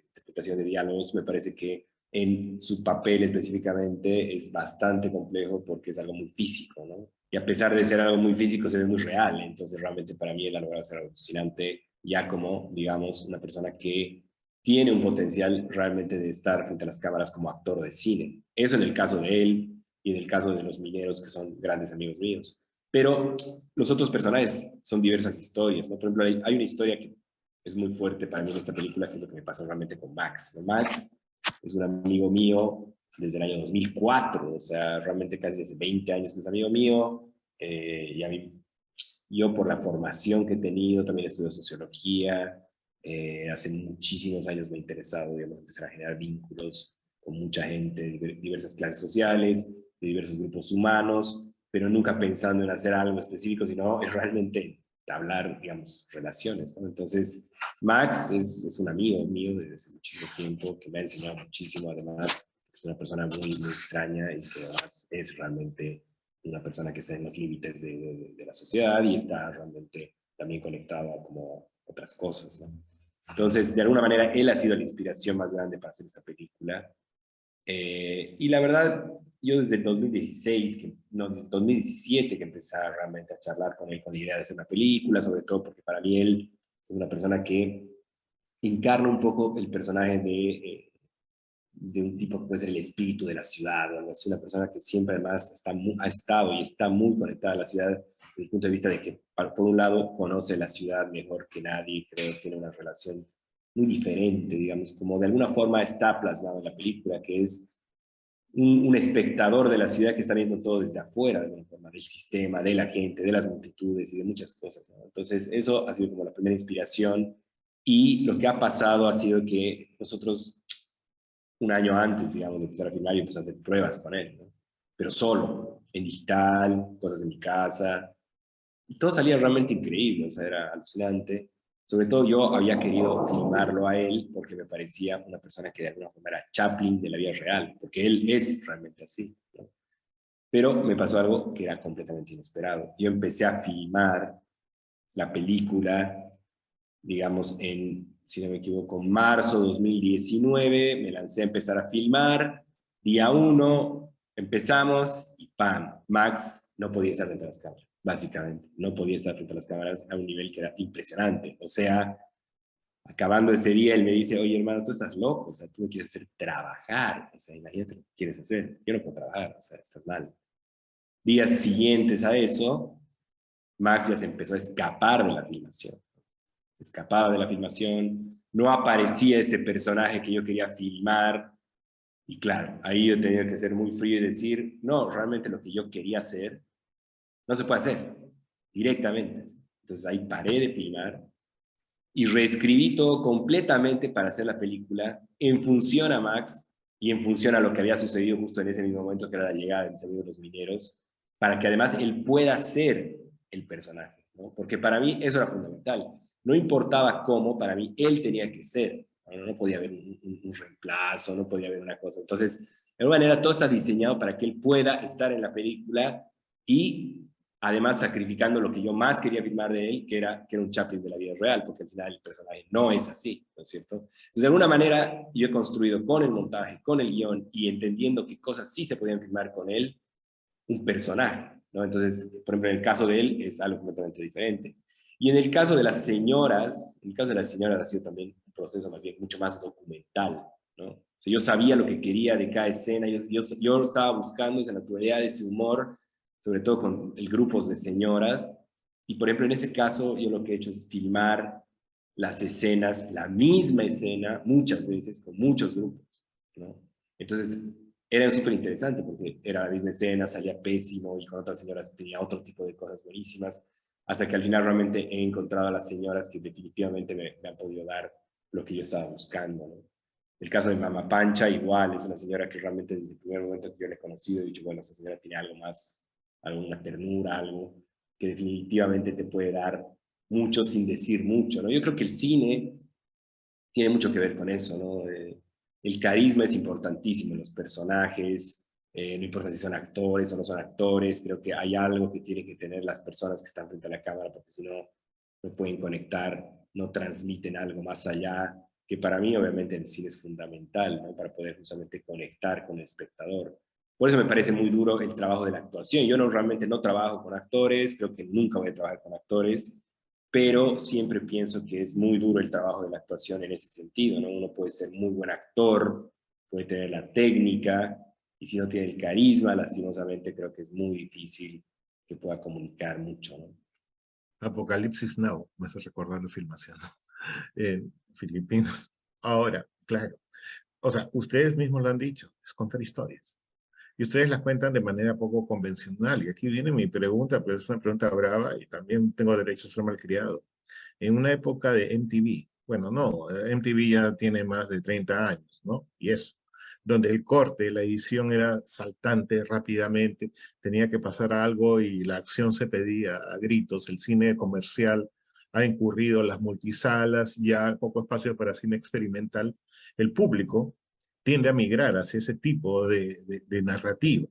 interpretación de diálogos, me parece que en su papel específicamente es bastante complejo porque es algo muy físico, ¿no? Y a pesar de ser algo muy físico, se ve muy real. Entonces, realmente para mí él ha logrado hacer algo alucinante, ya como, digamos, una persona que tiene un potencial realmente de estar frente a las cámaras como actor de cine. Eso en el caso de él y en el caso de los mineros, que son grandes amigos míos. Pero los otros personajes son diversas historias, ¿no? Por ejemplo, hay una historia que es muy fuerte para mí en esta película, que es lo que me pasó realmente con Max, ¿no? Max es un amigo mío desde el año 2004, o sea, realmente casi hace 20 años que es amigo mío, y a mí, yo por la formación que he tenido, también estudio sociología, hace muchísimos años me he interesado, digamos, empezar a generar vínculos con mucha gente de diversas clases sociales, de diversos grupos humanos, pero nunca pensando en hacer algo específico, sino es realmente hablar, digamos, relaciones, ¿no? Entonces, Max es un amigo mío desde hace muchísimo tiempo, que me ha enseñado muchísimo, además, es una persona muy, muy extraña y que además es realmente una persona que está en los límites de la sociedad y está realmente también conectado a como otras cosas, ¿no? Entonces, de alguna manera, él ha sido la inspiración más grande para hacer esta película. Y la verdad, yo desde el 2016, no, desde el 2017 que empecé realmente a charlar con él con la idea de hacer una película, sobre todo porque para mí él es una persona que encarna un poco el personaje de un tipo que puede ser el espíritu de la ciudad, o algo así, una persona que siempre además ha estado y está muy conectada a la ciudad desde el punto de vista de que, por un lado, conoce la ciudad mejor que nadie, creo que tiene una relación muy diferente, digamos, como de alguna forma está plasmado en la película, que es un espectador de la ciudad que está viendo todo desde afuera, de alguna forma, del sistema, de la gente, de las multitudes y de muchas cosas, ¿no? Entonces, eso ha sido como la primera inspiración, y lo que ha pasado ha sido que nosotros, un año antes, digamos, de empezar a filmar, y empezar a hacer pruebas con él, ¿no? Pero solo, en digital, cosas en mi casa, y todo salía realmente increíble, o sea, era alucinante. Sobre todo yo había querido filmarlo a él porque me parecía una persona que de alguna forma era Chaplin de la vida real, porque él es realmente así, ¿no? Pero me pasó algo que era completamente inesperado. Yo empecé a filmar la película, digamos, si no me equivoco, en marzo de 2019, me lancé a empezar a filmar, día 1, empezamos y ¡pam! Max no podía estar frente a las cámaras, básicamente, no podía estar frente a las cámaras a un nivel que era impresionante. O sea, acabando ese día, él me dice, oye, hermano, tú estás loco, o sea, tú no quieres hacer trabajar, o sea, imagínate lo que quieres hacer, yo no puedo trabajar, o sea, estás mal. Días siguientes a eso, Max ya se empezó a escapar de la filmación. escapaba de la filmación, no aparecía este personaje que yo quería filmar. Y claro, ahí yo tenía que ser muy frío y decir, no, realmente lo que yo quería hacer no se puede hacer directamente. Entonces ahí paré de filmar y reescribí todo completamente para hacer la película en función a Max y en función a lo que había sucedido justo en ese mismo momento, que era la llegada de mis amigos los mineros, para que además él pueda ser el personaje, ¿no? Porque para mí eso era fundamental. No importaba cómo, para mí él tenía que ser. No podía haber un reemplazo, no podía haber una cosa. Entonces, de alguna manera, todo está diseñado para que él pueda estar en la película y además sacrificando lo que yo más quería filmar de él, que era un Chaplin de la vida real, porque al final el personaje no es así, ¿no es cierto? Entonces, de alguna manera, yo he construido con el montaje, con el guión, y entendiendo qué cosas sí se podían filmar con él, un personaje, ¿no? Entonces, por ejemplo, en el caso de él es algo completamente diferente. Y en el caso de las señoras, ha sido también un proceso más bien mucho más documental, ¿no? O sea, yo sabía lo que quería de cada escena, yo estaba buscando esa naturalidad, ese humor, sobre todo con el grupos de señoras. Y por ejemplo, en ese caso, yo lo que he hecho es filmar las escenas, la misma escena, muchas veces, con muchos grupos, ¿no? Entonces, era súper interesante porque era la misma escena, salía pésimo y con otras señoras tenía otro tipo de cosas buenísimas, hasta que al final realmente he encontrado a las señoras que definitivamente me han podido dar lo que yo estaba buscando, ¿no? El caso de Mama Pancha, igual, es una señora que realmente desde el primer momento que yo la he conocido he dicho, bueno, esa señora tiene algo más, alguna ternura, algo que definitivamente te puede dar mucho sin decir mucho, ¿no? Yo creo que el cine tiene mucho que ver con eso, ¿no? El carisma es importantísimo en los personajes, no importa si son actores o no son actores, creo que hay algo que tienen que tener las personas que están frente a la cámara, porque si no, no pueden conectar, no transmiten algo más allá, que para mí obviamente el cine es fundamental, ¿no? Para poder justamente conectar con el espectador. Por eso me parece muy duro el trabajo de la actuación. Yo no, realmente no trabajo con actores, creo que nunca voy a trabajar con actores, pero siempre pienso que es muy duro el trabajo de la actuación en ese sentido, ¿no? Uno puede ser muy buen actor, puede tener la técnica, y si no tiene el carisma, lastimosamente creo que es muy difícil que pueda comunicar mucho, ¿no? Apocalipsis Now, me hace recordar la filmación, ¿no? En Filipinas. Ahora, claro, o sea, ustedes mismos lo han dicho, es contar historias. Y ustedes las cuentan de manera poco convencional. Y aquí viene mi pregunta, pero es una pregunta brava y también tengo derecho a ser malcriado. En una época de MTV, bueno, no, MTV ya tiene más de 30 años, ¿no? Y eso, donde el corte, la edición era saltante rápidamente, tenía que pasar algo y la acción se pedía a gritos. El cine comercial ha incurrido, las multisalas, ya poco espacio para cine experimental. El público tiende a migrar hacia ese tipo de narrativa.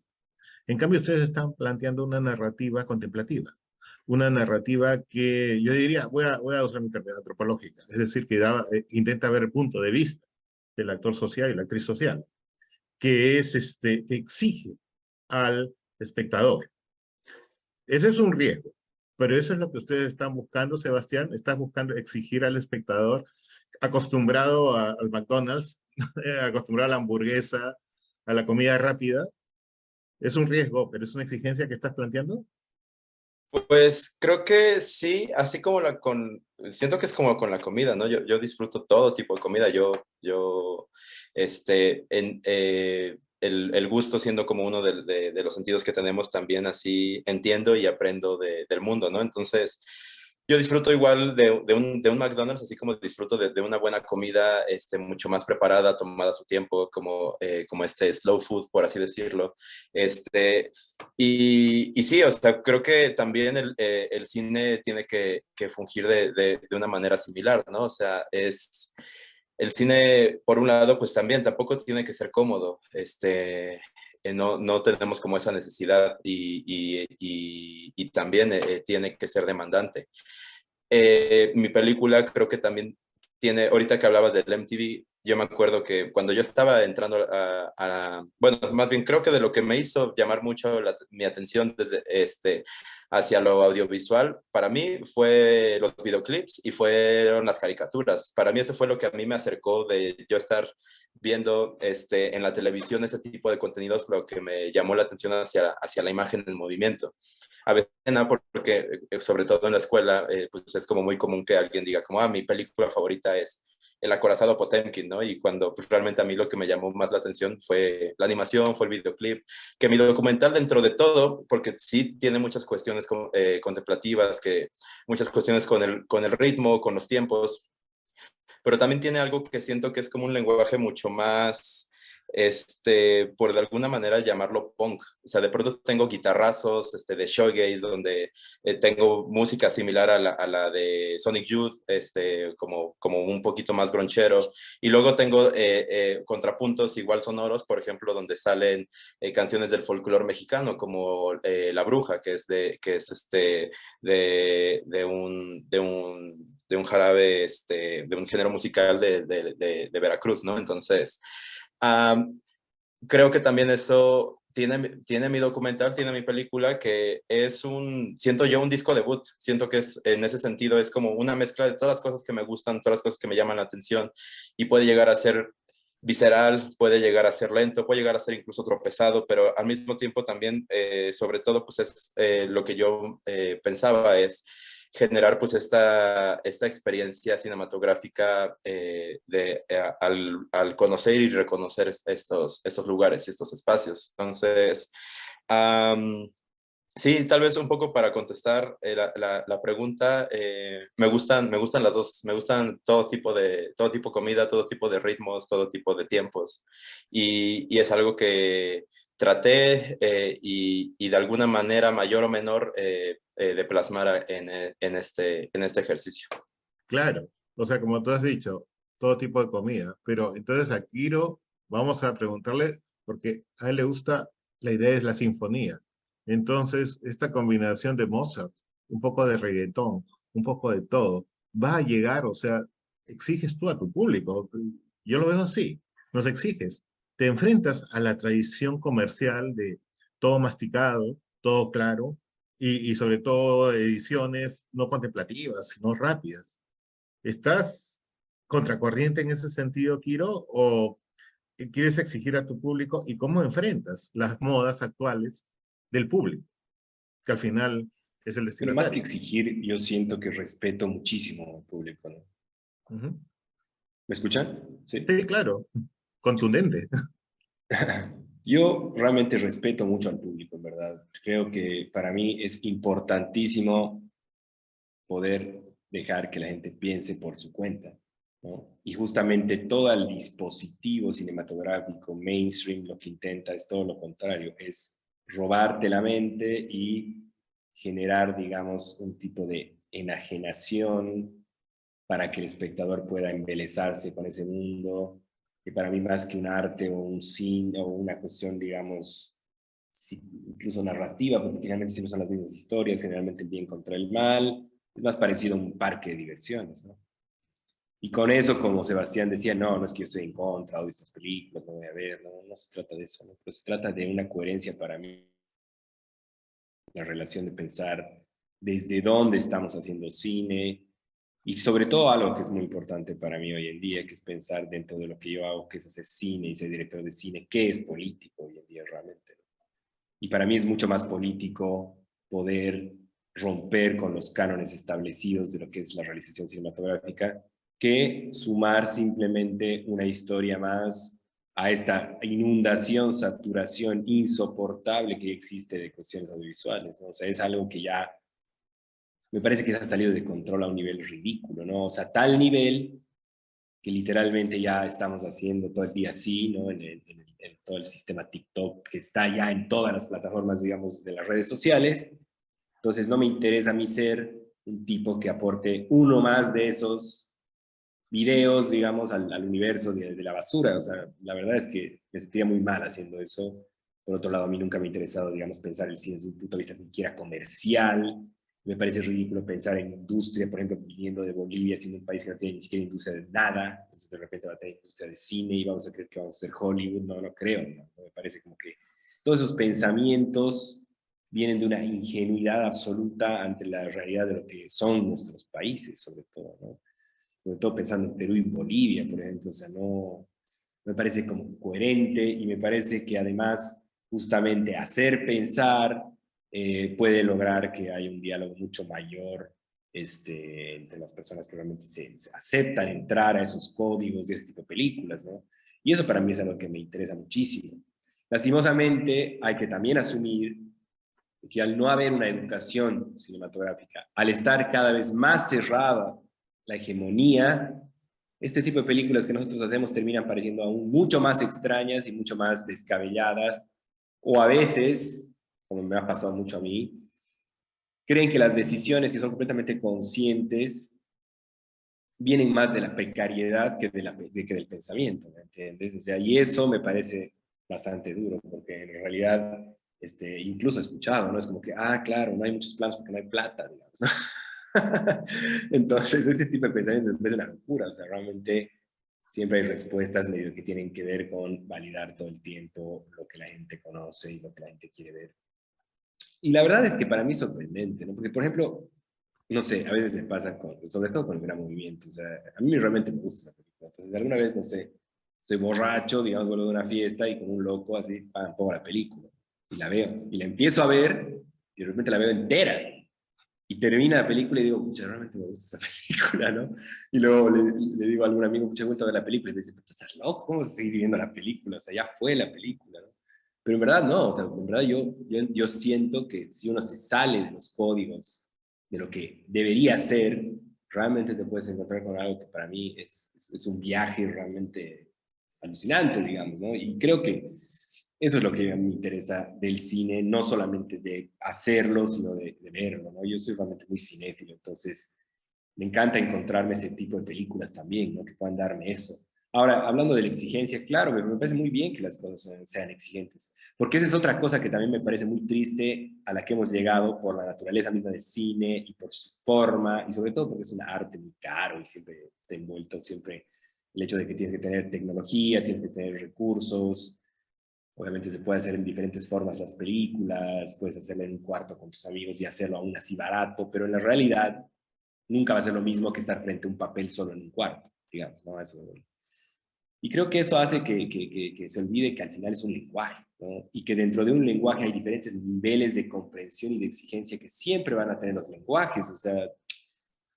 En cambio, ustedes están planteando una narrativa contemplativa, una narrativa que yo diría, voy a usar mi término antropológica, es decir, que intenta ver el punto de vista del actor social y la actriz social, que es que exige al espectador. Ese es un riesgo, pero eso es lo que ustedes están buscando, Sebastián. Estás buscando exigir al espectador acostumbrado al McDonald's, acostumbrado a la hamburguesa, a la comida rápida. Es un riesgo, pero es una exigencia que estás planteando. Pues creo que sí, así como siento que es como con la comida, ¿no? Yo disfruto todo tipo de comida, el gusto siendo como uno de los sentidos que tenemos también, así entiendo y aprendo del mundo, ¿no? Entonces, yo disfruto igual de un McDonald's, así como disfruto de una buena comida, mucho más preparada, tomada a su tiempo, como slow food, por así decirlo. Y sí, o sea, creo que también el cine tiene que fungir de una manera similar, ¿no? O sea, el cine, por un lado, pues también tampoco tiene que ser cómodo, no tenemos como esa necesidad y también tiene que ser demandante. Mi película creo que también tiene, ahorita que hablabas del MTV, yo me acuerdo que cuando yo estaba entrando bueno, más bien creo que de lo que me hizo llamar mucho mi atención desde hacia lo audiovisual, para mí fue los videoclips y fueron las caricaturas. Para mí eso fue lo que a mí me acercó de yo estar viendo en la televisión ese tipo de contenidos, lo que me llamó la atención hacia la imagen en movimiento. avecena, porque sobre todo en la escuela, pues es como muy común que alguien diga como, mi película favorita es El acorazado Potemkin, ¿no? Y cuando pues, realmente a mí lo que me llamó más la atención fue la animación, fue el videoclip, que mi documental dentro de todo, porque sí tiene muchas cuestiones contemplativas, que muchas cuestiones con el ritmo, con los tiempos, pero también tiene algo que siento que es como un lenguaje mucho más, por de alguna manera llamarlo punk. O sea, de pronto tengo guitarrazos de shoegaze, donde tengo música similar a la de Sonic Youth, como un poquito más gronchero. Y luego tengo contrapuntos igual sonoros, por ejemplo, donde salen canciones del folclore mexicano, como La Bruja, que es de un jarabe, de un género musical de Veracruz, ¿no? Entonces, creo que también eso tiene mi documental, tiene mi película, que es siento yo un disco debut, siento que en ese sentido es como una mezcla de todas las cosas que me gustan, todas las cosas que me llaman la atención, y puede llegar a ser visceral, puede llegar a ser lento, puede llegar a ser incluso tropezado, pero al mismo tiempo también, sobre todo, pues es lo que yo pensaba es generar pues esta experiencia cinematográfica al conocer y reconocer estos lugares y estos espacios. Entonces, sí, tal vez un poco para contestar la pregunta, me gustan las dos, me gustan todo tipo de comida, todo tipo de ritmos, todo tipo de tiempos, y es algo que traté y de alguna manera mayor o menor de plasmar en este ejercicio. Claro, o sea, como tú has dicho, todo tipo de comida, pero entonces a Kiro vamos a preguntarle, porque a él le gusta, la idea es la sinfonía. Entonces, esta combinación de Mozart, un poco de reggaetón, un poco de todo, va a llegar, o sea, exiges tú a tu público. Yo lo veo así, nos exiges. Te enfrentas a la tradición comercial de todo masticado, todo claro, y sobre todo ediciones no contemplativas, sino rápidas. ¿Estás contracorriente en ese sentido, Kiro, o quieres exigir a tu público y cómo enfrentas las modas actuales del público, que al final es el Pero más que destinatario? exigir, yo siento que respeto muchísimo al público, ¿no? Ujú. ¿Me escuchan? Sí. Sí, claro, contundente. Yo realmente respeto mucho al público, en verdad. Creo que para mí es importantísimo poder dejar que la gente piense por su cuenta, ¿no? Y justamente todo el dispositivo cinematográfico mainstream lo que intenta es todo lo contrario, es robarte la mente y generar, digamos, un tipo de enajenación para que el espectador pueda embelezarse con ese mundo, que para mí más que un arte o un cine o una cuestión, digamos, incluso narrativa, porque finalmente siempre son las mismas historias, generalmente el bien contra el mal, es más parecido a un parque de diversiones, ¿no? Y con eso, como Sebastián decía, no, no es que yo estoy en contra de estas películas, no voy a ver, no, no se trata de eso, ¿no? Pero se trata de una coherencia para mí, la relación de pensar desde dónde estamos haciendo cine, y sobre todo algo que es muy importante para mí hoy en día, que es pensar dentro de lo que yo hago, que es hacer cine y ser director de cine, qué es político hoy en día realmente. Y para mí es mucho más político poder romper con los cánones establecidos de lo que es la realización cinematográfica, que sumar simplemente una historia más a esta inundación, saturación insoportable que existe de cuestiones audiovisuales, ¿no? O sea, es algo que ya me parece que se ha salido de control a un nivel ridículo, ¿no? O sea, tal nivel que literalmente ya estamos haciendo todo el día así, ¿no? En todo el sistema TikTok, que está ya en todas las plataformas, digamos, de las redes sociales. Entonces, no me interesa a mí ser un tipo que aporte uno más de esos videos, digamos, al universo de la basura. O sea, la verdad es que me sentiría muy mal haciendo eso. Por otro lado, a mí nunca me ha interesado, digamos, pensar el cine desde un punto de vista ni siquiera comercial. Me parece ridículo pensar en industria, por ejemplo, viniendo de Bolivia, siendo un país que no tiene ni siquiera industria de nada. Entonces, de repente va a tener industria de cine y vamos a creer que vamos a ser Hollywood. No, no creo. No, me parece como que todos esos pensamientos vienen de una ingenuidad absoluta ante la realidad de lo que son nuestros países, sobre todo, ¿no? Sobre todo pensando en Perú y Bolivia, por ejemplo. O sea, no me parece como coherente y me parece que además justamente hacer pensar puede lograr que haya un diálogo mucho mayor entre las personas que realmente se aceptan entrar a esos códigos y ese tipo de películas, ¿no? Y eso para mí es algo que me interesa muchísimo. Lastimosamente, hay que también asumir que al no haber una educación cinematográfica, al estar cada vez más cerrada la hegemonía, este tipo de películas que nosotros hacemos terminan pareciendo aún mucho más extrañas y mucho más descabelladas, o a veces, como me ha pasado mucho a mí, creen que las decisiones que son completamente conscientes vienen más de la precariedad que, que del pensamiento, ¿me entiendes? O sea, y eso me parece bastante duro, porque en realidad, incluso he escuchado, ¿no? Es como que, claro, no hay muchos planos porque no hay plata, digamos, ¿no? Entonces, ese tipo de pensamiento me parece una locura, o sea, realmente siempre hay respuestas medio que tienen que ver con validar todo el tiempo lo que la gente conoce y lo que la gente quiere ver. Y la verdad es que para mí es sorprendente, ¿no? Porque, por ejemplo, no sé, a veces me pasa, sobre todo con el gran movimiento, o sea, a mí realmente me gusta la película, entonces alguna vez, no sé, estoy borracho, digamos, vuelvo de una fiesta y con un loco así, pongo la película y la veo, y la empiezo a ver y de repente la veo entera y termina la película y digo, pucha, realmente me gusta esa película, ¿no? Y luego le digo a algún amigo, pucha, he vuelto a ver la película y me dice, pero tú estás loco, ¿cómo vas a seguir viendo la película? O sea, ya fue la película, ¿no? Pero en verdad no, o sea, en verdad yo siento que si uno se sale de los códigos de lo que debería ser, realmente te puedes encontrar con algo que para mí es un viaje realmente alucinante, digamos, ¿no? Y creo que eso es lo que me interesa del cine, no solamente de hacerlo, sino de verlo, ¿no? Yo soy realmente muy cinéfilo, entonces me encanta encontrarme ese tipo de películas también, ¿no? Que puedan darme eso. Ahora, hablando de la exigencia, claro, me parece muy bien que las cosas sean exigentes, porque esa es otra cosa que también me parece muy triste a la que hemos llegado por la naturaleza misma del cine y por su forma, y sobre todo porque es un arte muy caro y siempre está envuelto siempre el hecho de que tienes que tener tecnología, tienes que tener recursos. Obviamente se puede hacer en diferentes formas las películas, puedes hacerlo en un cuarto con tus amigos y hacerlo aún así barato, pero en la realidad nunca va a ser lo mismo que estar frente a un papel solo en un cuarto, digamos, ¿no? Eso, y creo que eso hace que se olvide que al final es un lenguaje, ¿no? Y que dentro de un lenguaje hay diferentes niveles de comprensión y de exigencia que siempre van a tener los lenguajes, o sea,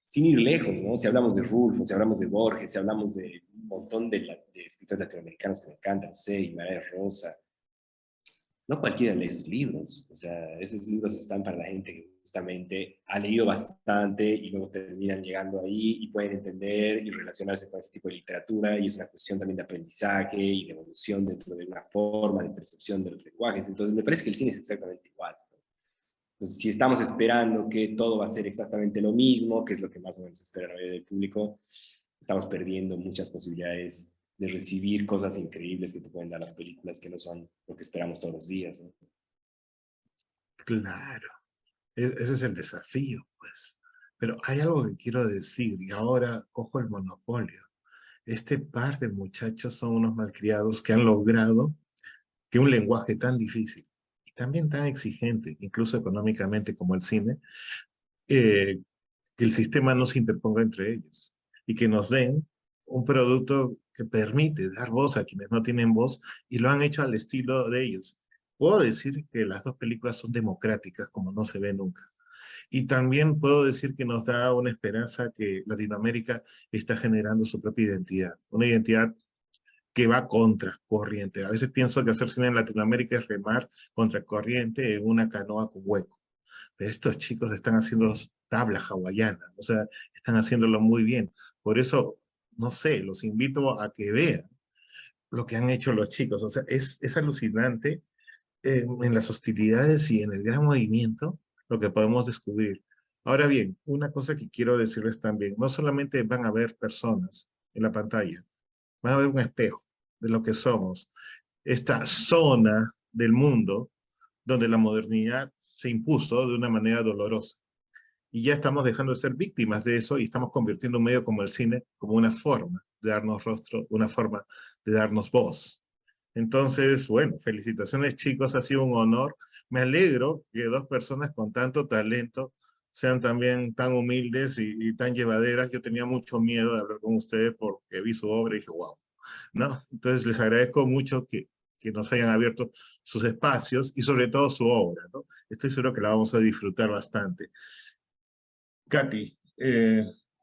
sin ir lejos, ¿no? Si hablamos de Rulfo, si hablamos de Borges, si hablamos de un montón de escritores latinoamericanos que me encantan, no sé, Guimarães Rosa, no cualquiera lee esos libros, o sea, esos libros están para la gente que justamente ha leído bastante y luego terminan llegando ahí y pueden entender y relacionarse con ese tipo de literatura y es una cuestión también de aprendizaje y de evolución dentro de una forma de percepción de los lenguajes. Entonces me parece que el cine es exactamente igual, ¿no? Entonces, si estamos esperando que todo va a ser exactamente lo mismo, que es lo que más o menos espera la mayoría del público, estamos perdiendo muchas posibilidades de recibir cosas increíbles que te pueden dar las películas que no son lo que esperamos todos los días, ¿no? Claro, ese es el desafío, pues. Pero hay algo que quiero decir, y ahora cojo el monopolio. Este par de muchachos son unos malcriados que han logrado que un lenguaje tan difícil y también tan exigente, incluso económicamente como el cine, que el sistema no se interponga entre ellos y que nos den un producto que permite dar voz a quienes no tienen voz y lo han hecho al estilo de ellos. Puedo decir que las dos películas son democráticas como no se ve nunca. Y también puedo decir que nos da una esperanza que Latinoamérica está generando su propia identidad, una identidad que va contra corriente. A veces pienso que hacer cine en Latinoamérica es remar contra corriente en una canoa con hueco. Pero estos chicos están haciendo tabla hawaiana, o sea, están haciéndolo muy bien. Por eso, no sé, los invito a que vean lo que han hecho los chicos. O sea, es alucinante en las hostilidades y en el gran movimiento lo que podemos descubrir. Ahora bien, una cosa que quiero decirles también, no solamente van a ver personas en la pantalla, van a ver un espejo de lo que somos, esta zona del mundo donde la modernidad se impuso de una manera dolorosa. Y ya estamos dejando de ser víctimas de eso y estamos convirtiendo un medio como el cine como una forma de darnos rostro, una forma de darnos voz. Entonces, bueno, felicitaciones chicos, ha sido un honor. Me alegro que dos personas con tanto talento sean también tan humildes y tan llevaderas. Yo tenía mucho miedo de hablar con ustedes porque vi su obra y dije, wow, ¿no? Entonces les agradezco mucho que que nos hayan abierto sus espacios y sobre todo su obra, ¿no? Estoy seguro que la vamos a disfrutar bastante. Katy,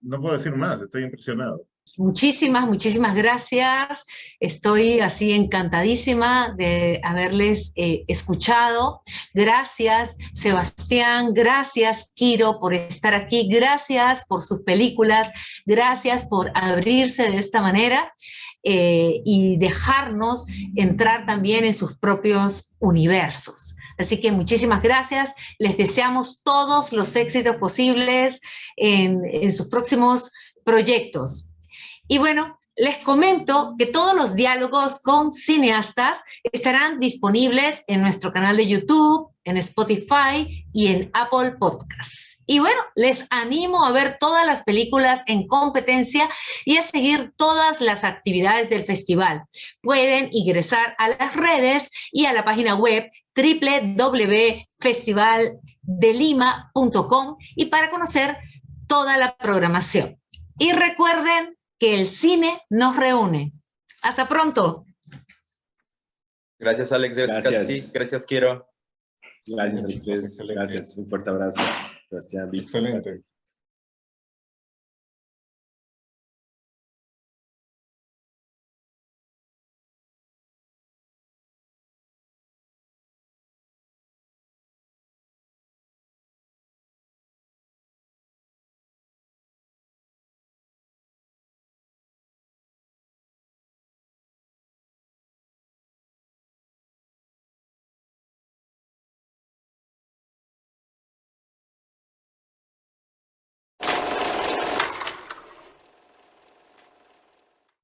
no puedo decir más, estoy impresionado. Muchísimas, muchísimas gracias. Estoy así encantadísima de haberles escuchado. Gracias, Sebastián. Gracias, Kiro, por estar aquí. Gracias por sus películas. Gracias por abrirse de esta manera y dejarnos entrar también en sus propios universos. Así que muchísimas gracias. Les deseamos todos los éxitos posibles en sus próximos proyectos. Y bueno, les comento que todos los diálogos con cineastas estarán disponibles en nuestro canal de YouTube, en Spotify y en Apple Podcasts. Y bueno, les animo a ver todas las películas en competencia y a seguir todas las actividades del festival. Pueden ingresar a las redes y a la página web www.festivaldelima.com y para conocer toda la programación. Y recuerden que el cine nos reúne. Hasta pronto. Gracias, Alex. Gracias, Katy. Gracias, Kiro. Gracias a ustedes. Gracias. Un fuerte abrazo, Sebastián. Excelente.